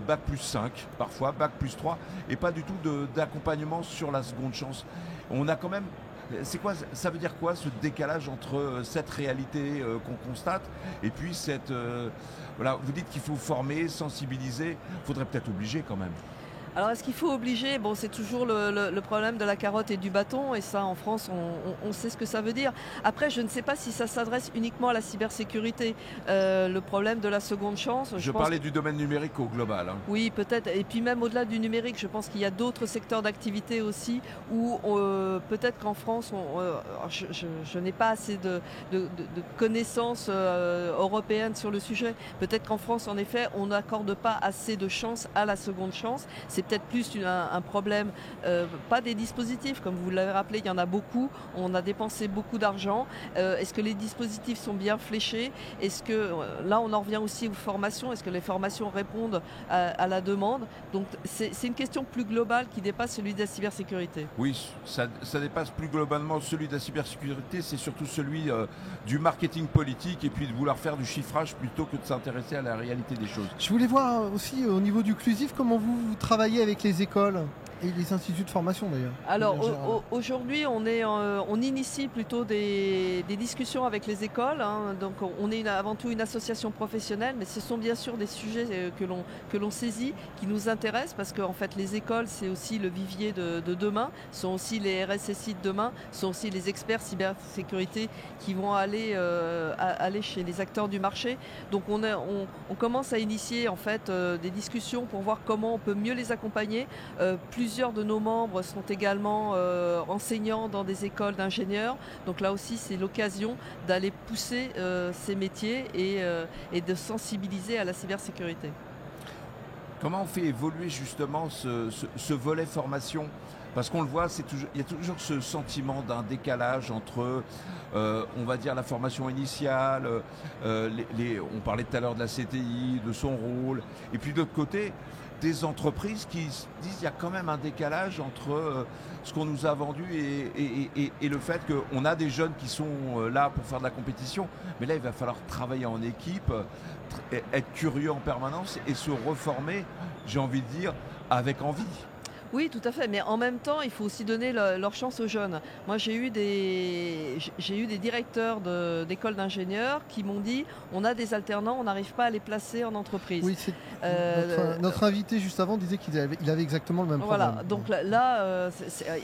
bac plus 5, parfois bac plus 3, et pas du tout d'accompagnement sur la seconde chance. On a quand même... C'est quoi, ça veut dire quoi ce décalage entre cette réalité qu'on constate et puis cette... voilà, vous dites qu'il faut former, sensibiliser, il faudrait peut-être obliger quand même. Alors est-ce qu'il faut obliger? Bon, c'est toujours le problème de la carotte et du bâton, et ça en France on sait ce que ça veut dire. Après, je ne sais pas si ça s'adresse uniquement à la cybersécurité, le problème de la seconde chance. Je parlais du domaine numérique au global. Hein. Oui, peut-être, et puis même au-delà du numérique, je pense qu'il y a d'autres secteurs d'activité aussi où peut-être qu'en France, je n'ai pas assez de connaissances européennes sur le sujet. Peut-être qu'en France, en effet, on n'accorde pas assez de chance à la seconde chance. C'est c'est peut-être plus un problème, pas des dispositifs, comme vous l'avez rappelé, il y en a beaucoup, on a dépensé beaucoup d'argent. Est-ce que les dispositifs sont bien fléchés? Est-ce que, là on en revient aussi aux formations, est-ce que les formations répondent à la demande? Donc c'est une question plus globale qui dépasse celui de la cybersécurité. Oui, ça dépasse plus globalement celui de la cybersécurité, c'est surtout celui du marketing politique et puis de vouloir faire du chiffrage plutôt que de s'intéresser à la réalité des choses. Je voulais voir aussi au niveau du Clusif comment vous travaillez avec les écoles et les instituts de formation d'ailleurs. Alors aujourd'hui on initie plutôt des discussions avec les écoles, hein. Donc on est avant tout une association professionnelle, mais ce sont bien sûr des sujets que l'on saisit, qui nous intéressent, parce que en fait les écoles c'est aussi le vivier de demain, sont aussi les RSSI de demain, sont aussi les experts cybersécurité qui vont aller chez les acteurs du marché. Donc on commence à initier en fait des discussions pour voir comment on peut mieux les accompagner. Plusieurs de nos membres sont également enseignants dans des écoles d'ingénieurs. Donc là aussi, c'est l'occasion d'aller pousser ces métiers et de sensibiliser à la cybersécurité. Comment on fait évoluer justement ce volet formation? Parce qu'on le voit, il y a toujours ce sentiment d'un décalage entre, on va dire, la formation initiale, on parlait tout à l'heure de la CTI, de son rôle, et puis de l'autre côté, des entreprises qui se disent qu'il y a quand même un décalage entre ce qu'on nous a vendu et le fait qu'on a des jeunes qui sont là pour faire de la compétition, mais là il va falloir travailler en équipe, être curieux en permanence et se reformer, j'ai envie de dire, avec envie. Oui, tout à fait, mais en même temps, il faut aussi donner leur chance aux jeunes. Moi, j'ai eu des directeurs d'écoles d'ingénieurs qui m'ont dit on a des alternants, on n'arrive pas à les placer en entreprise. Oui, notre invité juste avant disait qu'il avait exactement le même problème. Voilà, donc là,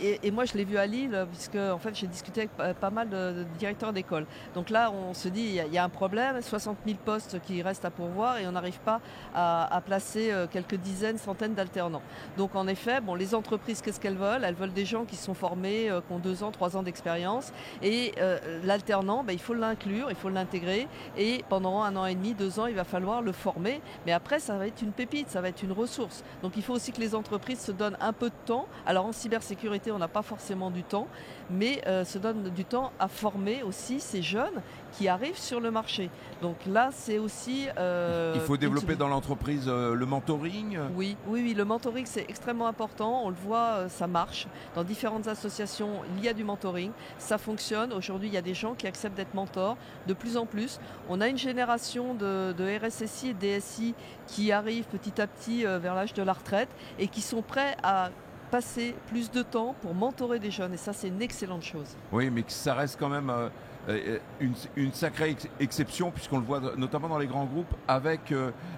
et moi je l'ai vu à Lille, puisque en fait j'ai discuté avec pas mal de directeurs d'école. Donc là, on se dit il y a un problème, 60 000 postes qui restent à pourvoir et on n'arrive pas à placer quelques dizaines, centaines d'alternants. Donc en effet, les entreprises, qu'est-ce qu'elles veulent? Elles veulent des gens qui sont formés, qui ont 2 ans, 3 ans d'expérience. Et l'alternant, il faut l'inclure, il faut l'intégrer. Et pendant 1 an et demi, 2 ans, il va falloir le former. Mais après, ça va être une pépite, ça va être une ressource. Donc il faut aussi que les entreprises se donnent un peu de temps. Alors en cybersécurité, on n'a pas forcément du temps, mais se donnent du temps à former aussi ces jeunes qui arrivent sur le marché. Donc là, c'est aussi... il faut développer dans l'entreprise le mentoring. Oui, le mentoring, c'est extrêmement important. On le voit, ça marche. Dans différentes associations, il y a du mentoring. Ça fonctionne. Aujourd'hui, il y a des gens qui acceptent d'être mentors de plus en plus. On a une génération de RSSI et DSI qui arrivent petit à petit vers l'âge de la retraite et qui sont prêts à passer plus de temps pour mentorer des jeunes. Et ça, c'est une excellente chose. Oui, mais ça reste quand même... une sacrée exception, puisqu'on le voit notamment dans les grands groupes, avec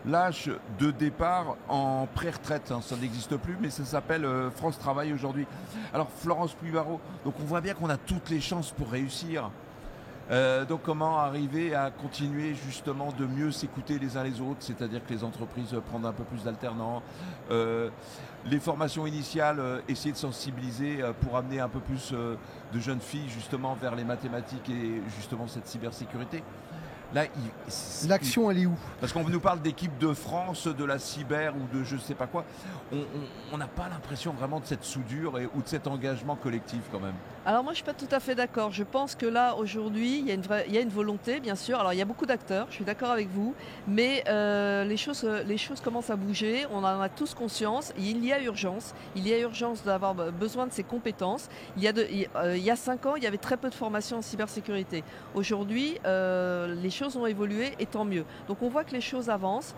l'âge de départ en pré-retraite. Ça n'existe plus, mais ça s'appelle France Travail aujourd'hui. Alors Florence Puybarreau, donc on voit bien qu'on a toutes les chances pour réussir. Donc comment arriver à continuer justement de mieux s'écouter les uns les autres, c'est-à-dire que les entreprises prennent un peu plus d'alternants, les formations initiales, essayer de sensibiliser pour amener un peu plus de jeunes filles justement vers les mathématiques et justement cette cybersécurité. Là, l'action, elle est où? Parce qu'on nous parle d'équipe de France, de la cyber ou de je ne sais pas quoi. On n'a pas l'impression vraiment de cette soudure ou de cet engagement collectif quand même. Alors moi, je ne suis pas tout à fait d'accord. Je pense que là, aujourd'hui, il y a une volonté, bien sûr. Alors, il y a beaucoup d'acteurs, je suis d'accord avec vous. Mais les choses commencent à bouger. On en a tous conscience. Il y a urgence. Il y a urgence d'avoir besoin de ces compétences. Il y a 5 ans, il y avait très peu de formation en cybersécurité. Aujourd'hui, les choses ont évolué et tant mieux. Donc on voit que les choses avancent.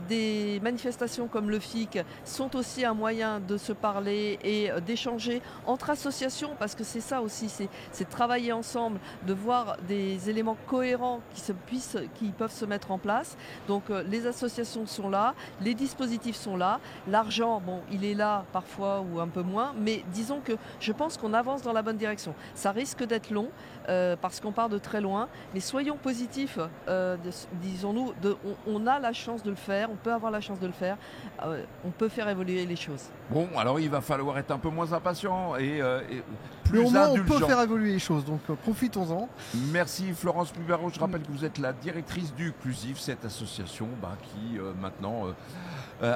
Des manifestations comme le FIC sont aussi un moyen de se parler et d'échanger entre associations, parce que c'est ça aussi, c'est de travailler ensemble, de voir des éléments cohérents qui peuvent se mettre en place. Donc les associations sont là, les dispositifs sont là, l'argent, il est là parfois ou un peu moins, mais disons que je pense qu'on avance dans la bonne direction. Ça risque d'être long parce qu'on part de très loin, mais soyons positifs, disons-nous, on a la chance de le faire, on peut avoir la chance de le faire, on peut faire évoluer les choses. Bon, alors il va falloir être un peu moins impatient et plus mais au moins, indulgent. On peut faire évoluer les choses, donc profitons-en. Merci Florence Puybarreau. Je rappelle que vous êtes la directrice du Clusif, cette association qui maintenant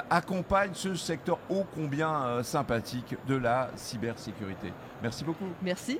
accompagne ce secteur ô combien sympathique de la cybersécurité. Merci beaucoup. Merci.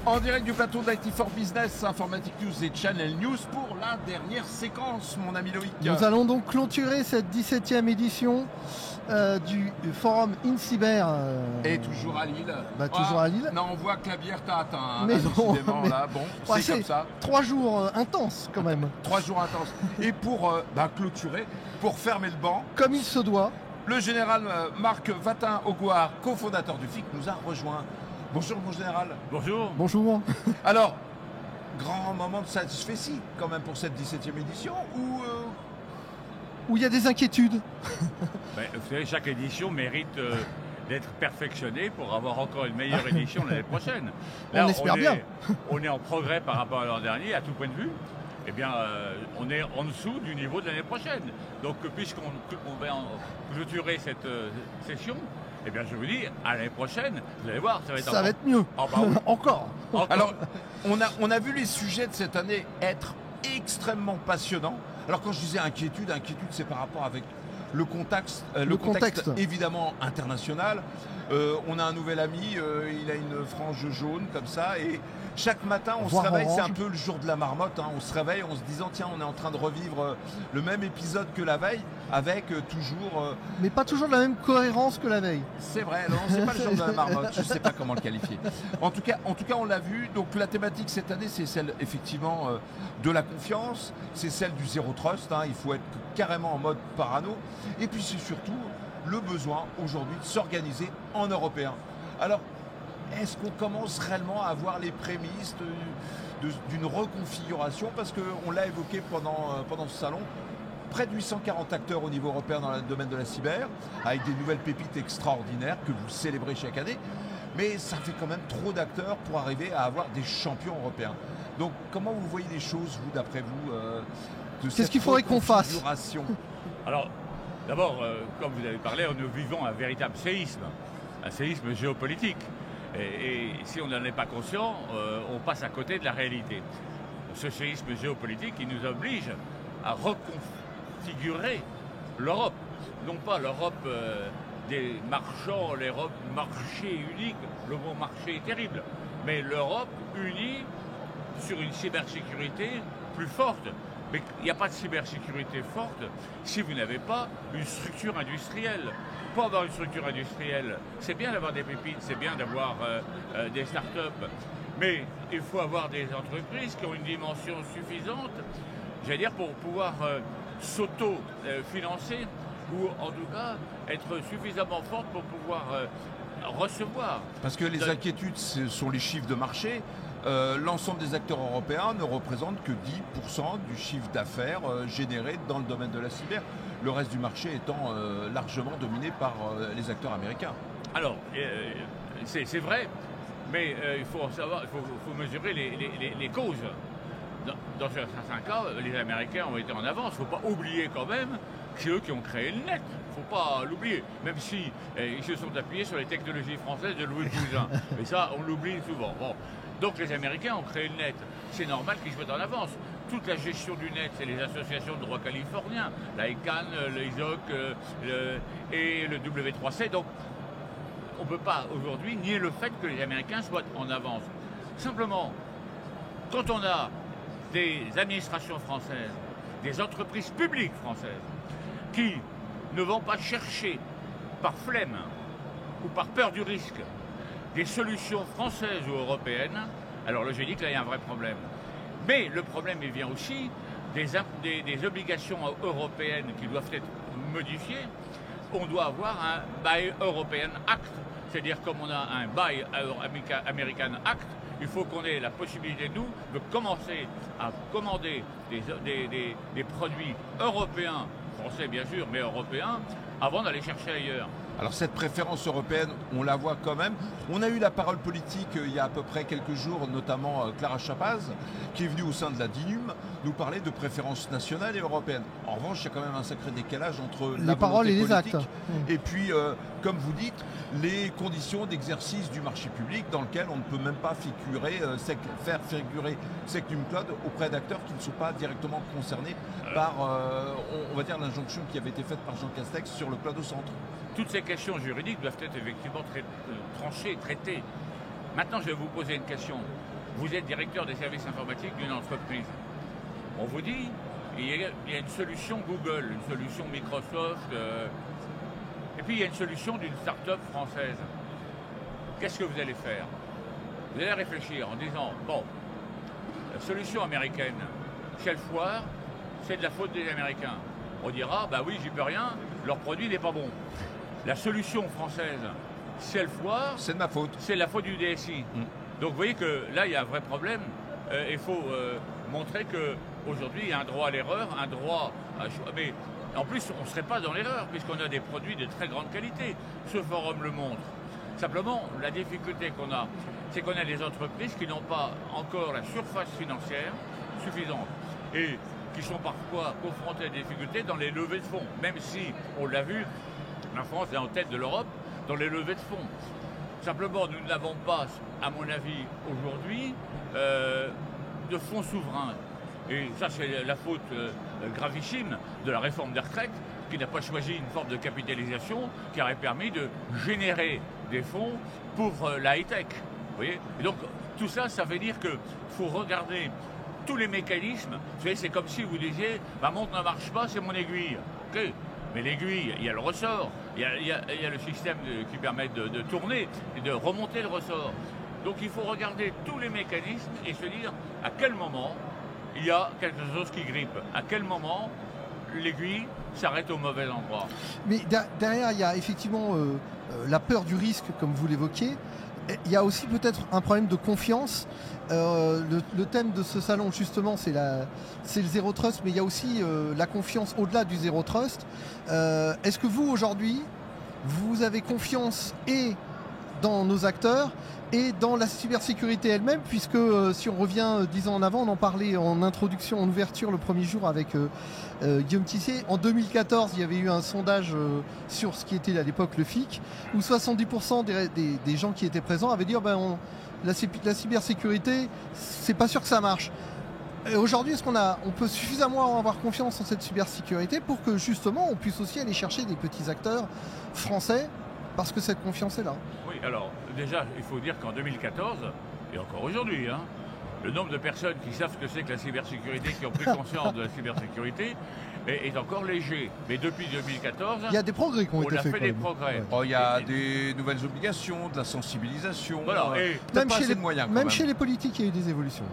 En direct du plateau d'IT for Business, Informatique News et Channel News pour la dernière séquence, mon ami Loïc. Nous allons donc clôturer cette 17e édition du forum InCyber. Et toujours à Lille. Toujours à Lille. Non, on voit que la bière t'a atteint. Mais non, mais... là. Bon, c'est comme ça. 3 jours intenses quand même. 3 jours intenses. Et pour clôturer, pour fermer le banc, comme il se doit, le général Marc Vatin-Augoire, cofondateur du FIC, nous a rejoint. Bonjour mon général. Bonjour. Bonjour. Alors, grand moment de satisfaction quand même pour cette 17e édition où il y a des inquiétudes. Vous savez, chaque édition mérite d'être perfectionnée pour avoir encore une meilleure édition l'année prochaine. Là, on espère bien. On est en progrès par rapport à l'an dernier, à tout point de vue. Eh bien, on est en dessous du niveau de l'année prochaine. Donc, puisqu'on va clôturer cette session, eh bien, je vous dis, à l'année prochaine, vous allez voir, ça va être mieux. Oh, bah oui. Encore. Alors, on a vu les sujets de cette année être extrêmement passionnants. Alors, quand je disais inquiétude, c'est par rapport avec le contexte évidemment international. On a un nouvel ami, il a une frange jaune comme ça, et chaque matin on se réveille, c'est un peu le jour de la marmotte, on se réveille en se disant tiens, on est en train de revivre le même épisode que la veille, avec toujours... Mais pas toujours de la même cohérence que la veille. C'est vrai, non, c'est pas le jour de la marmotte, je sais pas comment le qualifier. En tout cas on l'a vu, donc la thématique cette année c'est celle effectivement de la confiance, c'est celle du zéro trust, il faut être carrément en mode parano, et puis c'est surtout le besoin aujourd'hui de s'organiser en européen. Alors, est-ce qu'on commence réellement à avoir les prémices d'une reconfiguration? Parce qu'on l'a évoqué pendant ce salon, près de 840 acteurs au niveau européen dans le domaine de la cyber, avec des nouvelles pépites extraordinaires que vous célébrez chaque année. Mais ça fait quand même trop d'acteurs pour arriver à avoir des champions européens. Donc, comment vous voyez les choses, vous, d'après vous, de Qu'est-ce qu'il faudrait qu'on fasse? Alors, d'abord, comme vous avez parlé, nous vivons un véritable séisme, un séisme géopolitique. Et si on n'en est pas conscient, on passe à côté de la réalité. Ce séisme géopolitique, il nous oblige à reconfigurer l'Europe. Non pas l'Europe des marchands, l'Europe marché unique, le mot marché est terrible, mais l'Europe unie sur une cybersécurité plus forte. Mais il n'y a pas de cybersécurité forte si vous n'avez pas une structure industrielle. Pour avoir une structure industrielle, c'est bien d'avoir des pépites, c'est bien d'avoir des start-up, mais il faut avoir des entreprises qui ont une dimension suffisante, j'allais dire, pour pouvoir s'auto-financer ou en tout cas être suffisamment forte pour pouvoir recevoir. Parce que les inquiétudes, ce sont les chiffres de marché. L'ensemble des acteurs européens ne représentent que 10% du chiffre d'affaires généré dans le domaine de la cyber. Le reste du marché étant largement dominé par les acteurs américains. Alors, c'est vrai, mais il faut savoir, il faut mesurer les causes. Dans certains cas, les Américains ont été en avance. Il ne faut pas oublier quand même que c'est eux qui ont créé le net. Il ne faut pas l'oublier, même si ils se sont appuyés sur les technologies françaises de Louis Cousin. Mais ça, on l'oublie souvent. Bon. Donc les Américains ont créé le net. C'est normal qu'ils soient en avance. Toute la gestion du net, c'est les associations de droit californien, la ICANN, l'ISOC et le W3C. Donc on ne peut pas aujourd'hui nier le fait que les Américains soient en avance. Simplement, quand on a des administrations françaises, des entreprises publiques françaises, qui ne vont pas chercher par flemme ou par peur du risque des solutions françaises ou européennes, alors là, je dis que là, il y a un vrai problème. Mais le problème, il vient aussi des obligations européennes qui doivent être modifiées. On doit avoir un Buy European Act, c'est-à-dire comme on a un Buy American Act, il faut qu'on ait la possibilité, nous, de commencer à commander des produits européens, français bien sûr, mais européens, avant d'aller chercher ailleurs. Alors cette préférence européenne, on la voit quand même. On a eu la parole politique il y a à peu près quelques jours, notamment Clara Chapaz, qui est venue au sein de la DINUM nous parler de préférence nationale et européenne. En revanche, il y a quand même un sacré décalage entre les paroles et les actes. Et puis, comme vous dites, les conditions d'exercice du marché public dans lequel on ne peut même pas faire figurer Secnum Cloud auprès d'acteurs qui ne sont pas directement concernés par, on va dire, l'injonction qui avait été faite par Jean Castex sur le cloud au centre. Toutes ces questions juridiques doivent être effectivement tranchées, traitées. Maintenant, je vais vous poser une question. Vous êtes directeur des services informatiques d'une entreprise. On vous dit, il y a une solution Google, une solution Microsoft, et puis il y a une solution d'une start-up française. Qu'est-ce que vous allez faire? Vous allez réfléchir en disant, bon, la solution américaine, si elle foire, c'est de la faute des Américains. On dira, bah oui, j'y peux rien, leur produit n'est pas bon. La solution française, si elle foire, c'est de ma faute. C'est la faute du DSI. Donc vous voyez que là, il y a un vrai problème. Il faut montrer qu'aujourd'hui, il y a un droit à l'erreur, un droit à... Mais en plus, on ne serait pas dans l'erreur, puisqu'on a des produits de très grande qualité. Ce forum le montre. Simplement, la difficulté qu'on a, c'est qu'on a des entreprises qui n'ont pas encore la surface financière suffisante. Et qui sont parfois confrontés à des difficultés dans les levées de fonds, même si, on l'a vu, la France est en tête de l'Europe dans les levées de fonds. Simplement, nous n'avons pas, à mon avis, aujourd'hui, de fonds souverains. Et ça, c'est la faute gravissime de la réforme des retraites, qui n'a pas choisi une forme de capitalisation qui aurait permis de générer des fonds pour la high-tech. Vous voyez ? Et donc, tout ça, ça veut dire qu'il faut regarder tous les mécanismes. Vous savez, c'est comme si vous disiez, ma montre ne marche pas, c'est mon aiguille. Ok, mais l'aiguille, il y a le ressort, il y a le système qui permet de tourner et de remonter le ressort. Donc il faut regarder tous les mécanismes et se dire à quel moment il y a quelque chose qui grippe, à quel moment l'aiguille s'arrête au mauvais endroit. Mais derrière, il y a effectivement la peur du risque, comme vous l'évoquiez. Il y a aussi peut-être un problème de confiance. Le thème de ce salon, justement, c'est le Zero Trust, mais il y a aussi la confiance au-delà du Zero Trust. Est-ce que vous, aujourd'hui, vous avez confiance et dans nos acteurs et dans la cybersécurité elle-même, puisque si on revient 10 ans en avant, on en parlait en introduction, en ouverture le premier jour avec Guillaume Tissier. En 2014, il y avait eu un sondage sur ce qui était à l'époque le FIC, où 70% des gens qui étaient présents avaient dit la cybersécurité, c'est pas sûr que ça marche. Aujourd'hui, est-ce on peut suffisamment avoir confiance en cette cybersécurité pour que justement on puisse aussi aller chercher des petits acteurs français parce que cette confiance est là? Oui, alors déjà, il faut dire qu'en 2014, et encore aujourd'hui, le nombre de personnes qui savent ce que c'est que la cybersécurité, qui ont pris conscience de la cybersécurité, est encore léger. Mais depuis 2014, il y a des progrès qui ont été faits. On a fait des progrès. Ouais. Oh, il y a des nouvelles obligations, de la sensibilisation. Voilà, même chez les politiques, il y a eu des évolutions.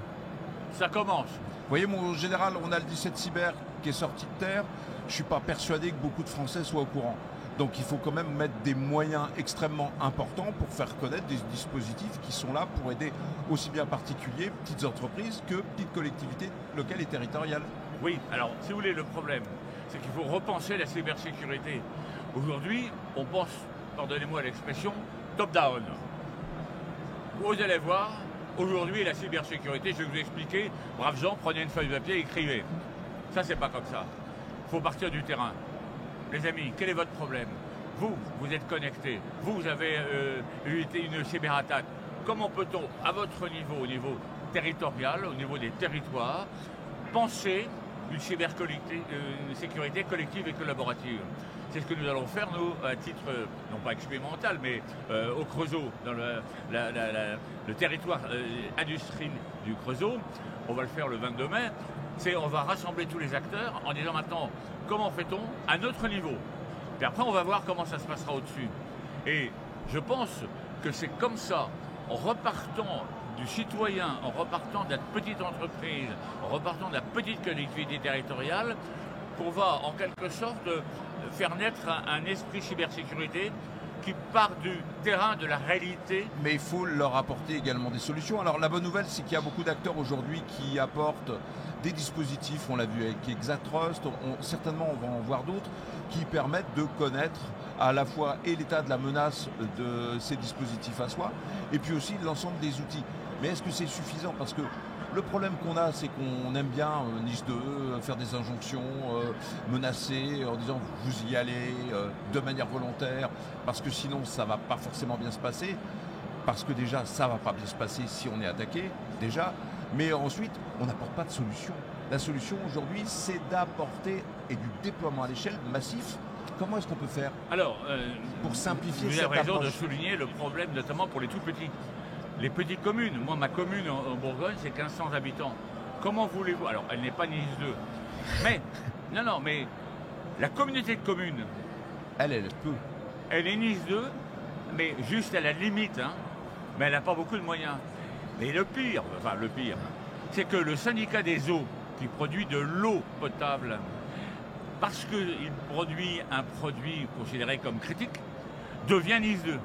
Ça commence. Vous voyez, mon général, on a le 17 Cyber qui est sorti de terre. Je ne suis pas persuadé que beaucoup de Français soient au courant. Donc il faut quand même mettre des moyens extrêmement importants pour faire connaître des dispositifs qui sont là pour aider aussi bien particuliers, petites entreprises que petites collectivités locales et territoriales. Oui, alors si vous voulez, le problème, c'est qu'il faut repenser la cybersécurité. Aujourd'hui, on pense, pardonnez-moi l'expression, top-down. Vous allez voir, aujourd'hui, la cybersécurité, je vais vous expliquer, braves gens, prenez une feuille de papier et écrivez. Ça, c'est pas comme ça. Il faut partir du terrain. Les amis, quel est votre problème? Vous êtes connectés, vous avez eu une cyberattaque. Comment peut-on, à votre niveau, au niveau territorial, au niveau des territoires, penser une sécurité collective et collaborative? C'est ce que nous allons faire, nous, à titre, non pas expérimental, mais au Creusot, dans le territoire industrie du Creusot. On va le faire le 22 mai. On va rassembler tous les acteurs en disant maintenant, comment fait-on à notre niveau? Puis après, on va voir comment ça se passera au-dessus. Et je pense que c'est comme ça, en repartant du citoyen, en repartant de la petite entreprise, en repartant de la petite collectivité territoriale, qu'on va en quelque sorte faire naître un esprit cybersécurité qui part du terrain de la réalité. Mais il faut leur apporter également des solutions. Alors la bonne nouvelle, c'est qu'il y a beaucoup d'acteurs aujourd'hui qui apportent des dispositifs, on l'a vu avec Exatrust, certainement on va en voir d'autres, qui permettent de connaître à la fois et l'état de la menace de ces dispositifs à soi, et puis aussi l'ensemble des outils. Mais est-ce que c'est suffisant? Parce que le problème qu'on a, c'est qu'on aime bien NIS2, faire des injonctions, menacer en disant vous y allez de manière volontaire, parce que sinon ça ne va pas forcément bien se passer, parce que déjà ça ne va pas bien se passer si on est attaqué, déjà, mais ensuite on n'apporte pas de solution. La solution aujourd'hui, c'est d'apporter et du déploiement à l'échelle massif. Comment est-ce qu'on peut faire pour simplifier cette approche? Vous avez raison de souligner le problème, notamment pour les tout petits. Les petites communes, moi ma commune en Bourgogne c'est 1500 habitants. Comment voulez-vous? Alors elle n'est pas NIS 2. Mais, mais la communauté de communes, elle peut. Elle est NIS 2, mais juste à la limite, mais elle n'a pas beaucoup de moyens. Mais le pire, c'est que le syndicat des eaux, qui produit de l'eau potable, parce qu'il produit un produit considéré comme critique, devient NIS 2.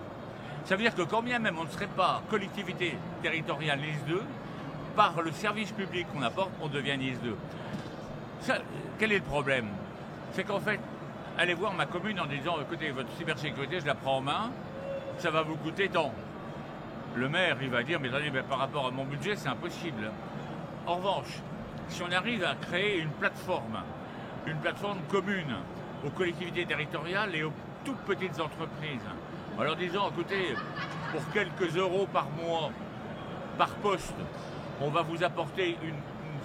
Ça veut dire que quand bien même on ne serait pas collectivité territoriale NIS 2, par le service public qu'on apporte, on devient NIS 2. Quel est le problème? C'est qu'en fait, allez voir ma commune en disant, écoutez, votre cybersécurité, je la prends en main, ça va vous coûter tant. Le maire, il va dire, mais attendez, par rapport à mon budget, c'est impossible. En revanche, si on arrive à créer une plateforme commune aux collectivités territoriales et aux toutes petites entreprises, en leur disant, écoutez, pour quelques euros par mois, par poste, on va vous apporter une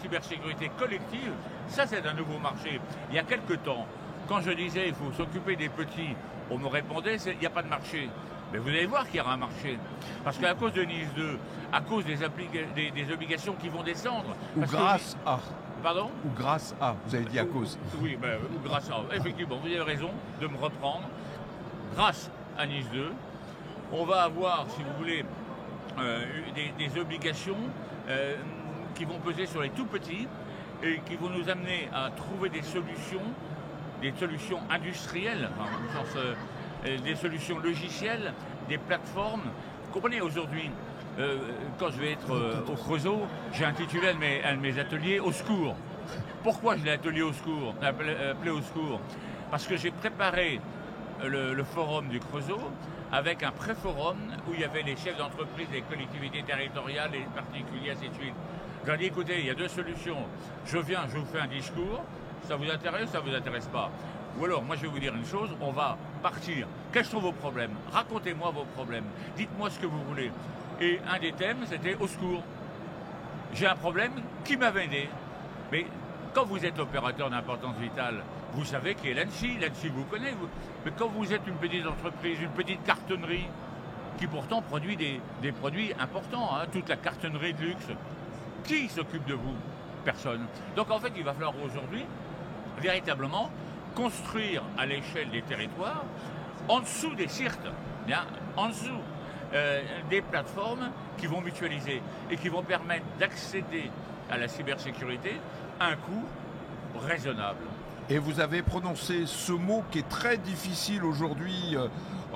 cybersécurité collective, ça c'est un nouveau marché. Il y a quelques temps, quand je disais il faut s'occuper des petits, on me répondait il n'y a pas de marché. Mais vous allez voir qu'il y aura un marché. Parce qu'à cause de NIS 2, à cause des obligations qui vont descendre... Ou grâce à... Pardon? Ou grâce à, vous avez dit à cause. Oui, ou grâce à... Effectivement, vous avez raison de me reprendre. Grâce à NIS 2, on va avoir, si vous voulez, des obligations qui vont peser sur les tout petits et qui vont nous amener à trouver des solutions industrielles, au sens, des solutions logicielles, des plateformes. Vous comprenez, aujourd'hui, quand je vais être au Creusot, j'ai intitulé un de mes ateliers « Au secours ». Pourquoi je l'ai appelé au secours? Parce que j'ai préparé le forum du Creusot avec un pré-forum où il y avait les chefs d'entreprise, les collectivités territoriales, les particuliers, ainsi de suite. Je leur ai dit, écoutez, il y a deux solutions. Je viens, je vous fais un discours, ça vous intéresse ou ça ne vous intéresse pas? Ou alors, moi je vais vous dire une chose, on va partir. Quels sont vos problèmes? Racontez-moi vos problèmes. Dites-moi ce que vous voulez. Et un des thèmes, c'était au secours. J'ai un problème, qui m'a aidé? Mais quand vous êtes opérateur d'importance vitale, vous savez qui est l'ANSSI. L'ANSSI vous connaît. Mais quand vous êtes une petite entreprise, une petite cartonnerie, qui pourtant produit des produits importants, toute la cartonnerie de luxe, qui s'occupe de vous? Personne. Donc en fait, il va falloir aujourd'hui, véritablement, construire à l'échelle des territoires, en dessous des CIRT, en dessous des plateformes qui vont mutualiser et qui vont permettre d'accéder à la cybersécurité à un coût raisonnable. Et vous avez prononcé ce mot qui est très difficile aujourd'hui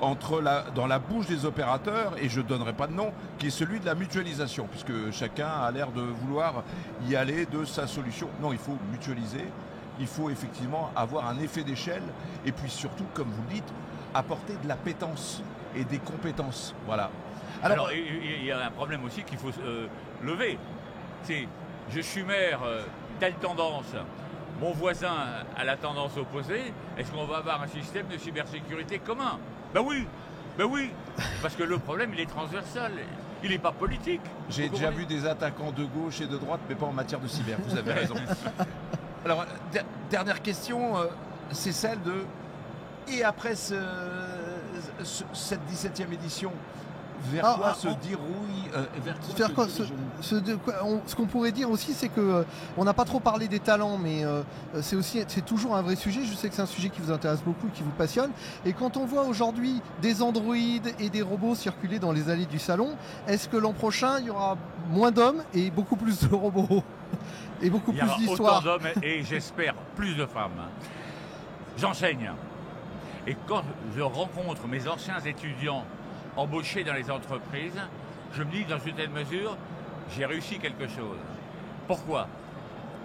dans la bouche des opérateurs, et je ne donnerai pas de nom, qui est celui de la mutualisation, puisque chacun a l'air de vouloir y aller de sa solution. Non, il faut mutualiser, il faut effectivement avoir un effet d'échelle, et puis surtout, comme vous le dites, apporter de l'appétence et des compétences. Voilà. Alors il y a un problème aussi qu'il faut lever. C'est, je suis maire, telle tendance, mon voisin a la tendance opposée, est-ce qu'on va avoir un système de cybersécurité commun? Ben oui, parce que le problème, il est transversal, il n'est pas politique. J'ai déjà vu des attaquants de gauche et de droite, mais pas en matière de cyber, vous avez raison. Alors, dernière question, c'est celle de... Et après cette 17e édition, vers quoi se dérouille ce qu'on pourrait dire aussi, c'est que on n'a pas trop parlé des talents, mais c'est toujours un vrai sujet. Je sais que c'est un sujet qui vous intéresse beaucoup et qui vous passionne. Et quand on voit aujourd'hui des androïdes et des robots circuler dans les allées du salon, est-ce que l'an prochain il y aura moins d'hommes et beaucoup plus de robots et beaucoup plus d'histoires? Il y aura autant d'hommes et j'espère plus de femmes. J'enseigne. Et quand je rencontre mes anciens étudiants embauchés dans les entreprises, je me dis dans une telle mesure, j'ai réussi quelque chose. Pourquoi?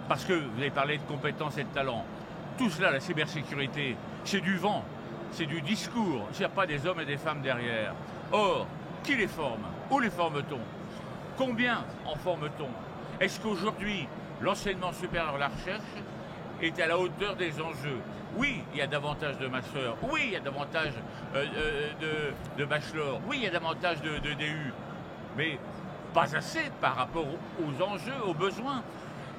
Parce que vous avez parlé de compétences et de talents. Tout cela, la cybersécurité, c'est du vent. c'est du discours, il n'y a pas des hommes et des femmes derrière. Or, qui les forme? Où les forme-t-on? Combien en forme-t-on? Est-ce qu'aujourd'hui, l'enseignement supérieur et la recherche est à la hauteur des enjeux? Oui, il y a davantage de masters, oui, il y a davantage de bachelors, oui, il y a davantage de DU, mais pas assez par rapport aux enjeux, aux besoins.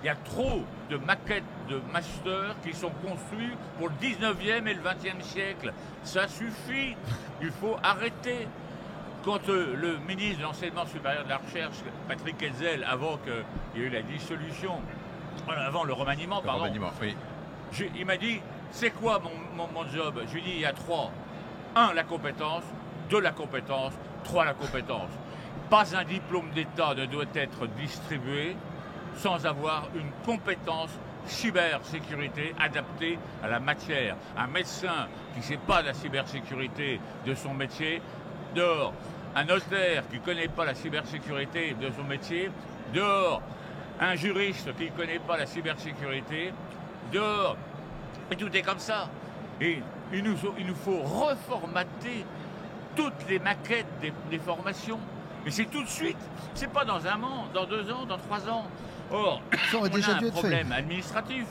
Il y a trop de maquettes de masters qui sont conçues pour le 19e et le 20e siècle. Ça suffit, il faut arrêter. Quand le ministre de l'Enseignement supérieur de la Recherche, Patrick Hetzel, avant qu'il y ait eu la dissolution, avant le remaniement, pardon, oui. Il m'a dit, c'est quoi mon job? Je lui ai dit, il y a 3. 1, la compétence. 2, la compétence. 3, la compétence. Pas un diplôme d'État ne doit être distribué sans avoir une compétence cybersécurité adaptée à la matière. Un médecin qui ne sait pas la cybersécurité de son métier, dehors. Un notaire qui ne connaît pas la cybersécurité de son métier, dehors. Un juriste qui ne connaît pas la cybersécurité, dehors. Et tout est comme ça. Et il nous faut reformater toutes les maquettes des formations. Et c'est tout de suite. C'est pas dans un an, dans 2 ans, dans 3 ans. Or, on a un problème administratif.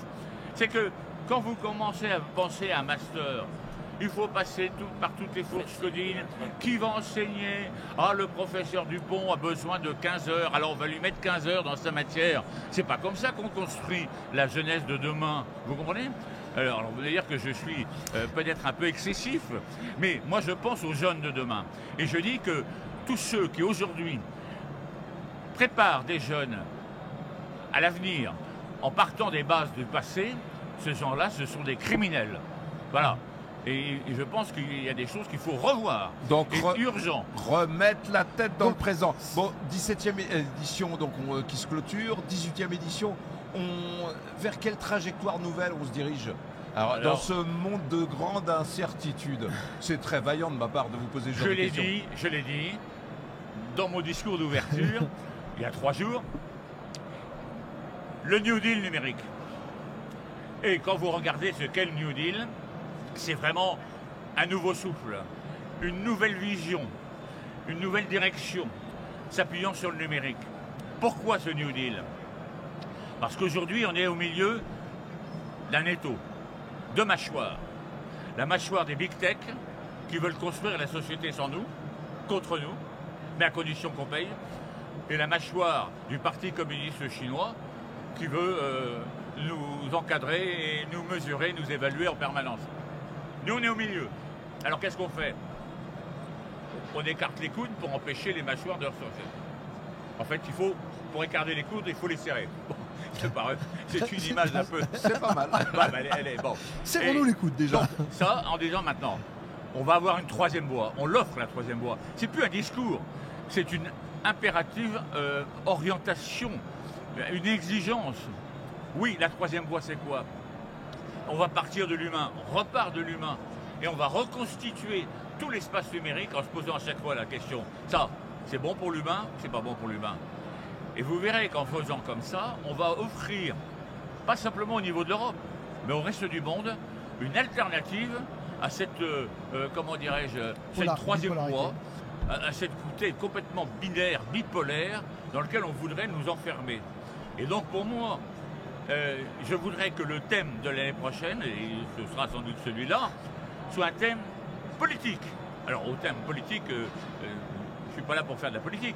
C'est que quand vous commencez à penser à un master, il faut passer par toutes les fourches codines. Qui va enseigner? Ah, le professeur Dupont a besoin de 15 heures, alors on va lui mettre 15 heures dans sa matière. C'est pas comme ça qu'on construit la jeunesse de demain. Vous comprenez? Alors, vous allez dire que je suis peut-être un peu excessif, mais moi je pense aux jeunes de demain. Et je dis que tous ceux qui aujourd'hui préparent des jeunes à l'avenir en partant des bases du passé, ces gens-là, ce sont des criminels. Voilà. Et je pense qu'il y a des choses qu'il faut revoir. Donc, urgent. Remettre la tête dans le présent. Bon, 17e édition donc, qui se clôture, 18e édition. Vers quelle trajectoire nouvelle on se dirige? Alors, dans ce monde de grande incertitude, c'est très vaillant de ma part de vous poser ce genre de questions. Je l'ai dit dans mon discours d'ouverture, il y a 3 jours, le New Deal numérique. Et quand vous regardez ce qu'est le New Deal, c'est vraiment un nouveau souffle, une nouvelle vision, une nouvelle direction, s'appuyant sur le numérique. Pourquoi ce New Deal? Parce qu'aujourd'hui, on est au milieu d'un étau, 2 mâchoires. La mâchoire des big tech, qui veulent construire la société sans nous, contre nous, mais à condition qu'on paye, et la mâchoire du Parti communiste chinois, qui veut nous encadrer et nous mesurer, nous évaluer en permanence. Nous, on est au milieu. Alors, qu'est-ce qu'on fait? On écarte les coudes pour empêcher les mâchoires de ressortir. En fait, pour écarter les coudes, il faut les serrer. Bon, c'est une image un peu... C'est pas mal. Elle est bon. Serrons-nous les coudes, déjà. Donc, ça, en disant maintenant, on va avoir une 3e voie. On l'offre, la 3e voie. C'est plus un discours. C'est une impérative orientation, une exigence. Oui, la 3e voie, c'est quoi? On va partir de l'humain, on repart de l'humain, et on va reconstituer tout l'espace numérique en se posant à chaque fois la question, ça, c'est bon pour l'humain, c'est pas bon pour l'humain. Et vous verrez qu'en faisant comme ça, on va offrir, pas simplement au niveau de l'Europe, mais au reste du monde, une alternative à cette, comment dirais-je, cette 3e voie, à cette côté complètement binaire, bipolaire, dans lequel on voudrait nous enfermer. Et donc pour moi, je voudrais que le thème de l'année prochaine, et ce sera sans doute celui-là, soit un thème politique. Alors au thème politique, je ne suis pas là pour faire de la politique,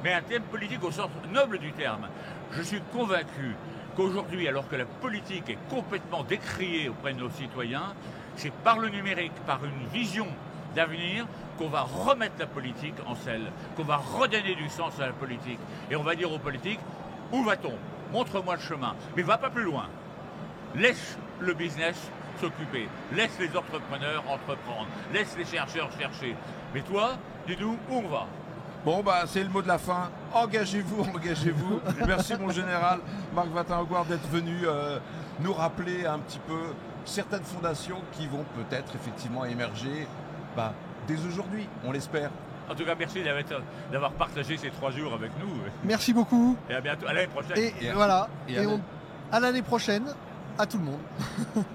mais un thème politique au sens noble du terme. Je suis convaincu qu'aujourd'hui, alors que la politique est complètement décriée auprès de nos citoyens, c'est par le numérique, par une vision d'avenir, qu'on va remettre la politique en selle, qu'on va redonner du sens à la politique. Et on va dire aux politiques, où va-t-on? Montre-moi le chemin, mais va pas plus loin. Laisse le business s'occuper, laisse les entrepreneurs entreprendre, laisse les chercheurs chercher. Mais toi, dis-nous où on va. Bon, bah, c'est le mot de la fin. Engagez-vous, engagez-vous. Merci, mon général Marc Watin-Aguard, d'être venu nous rappeler un petit peu certaines fondations qui vont peut-être effectivement émerger dès aujourd'hui, on l'espère. En tout cas, merci d'avoir partagé ces 3 jours avec nous. Merci beaucoup. Et à bientôt, à l'année prochaine. Et voilà. À l'année prochaine, à tout le monde.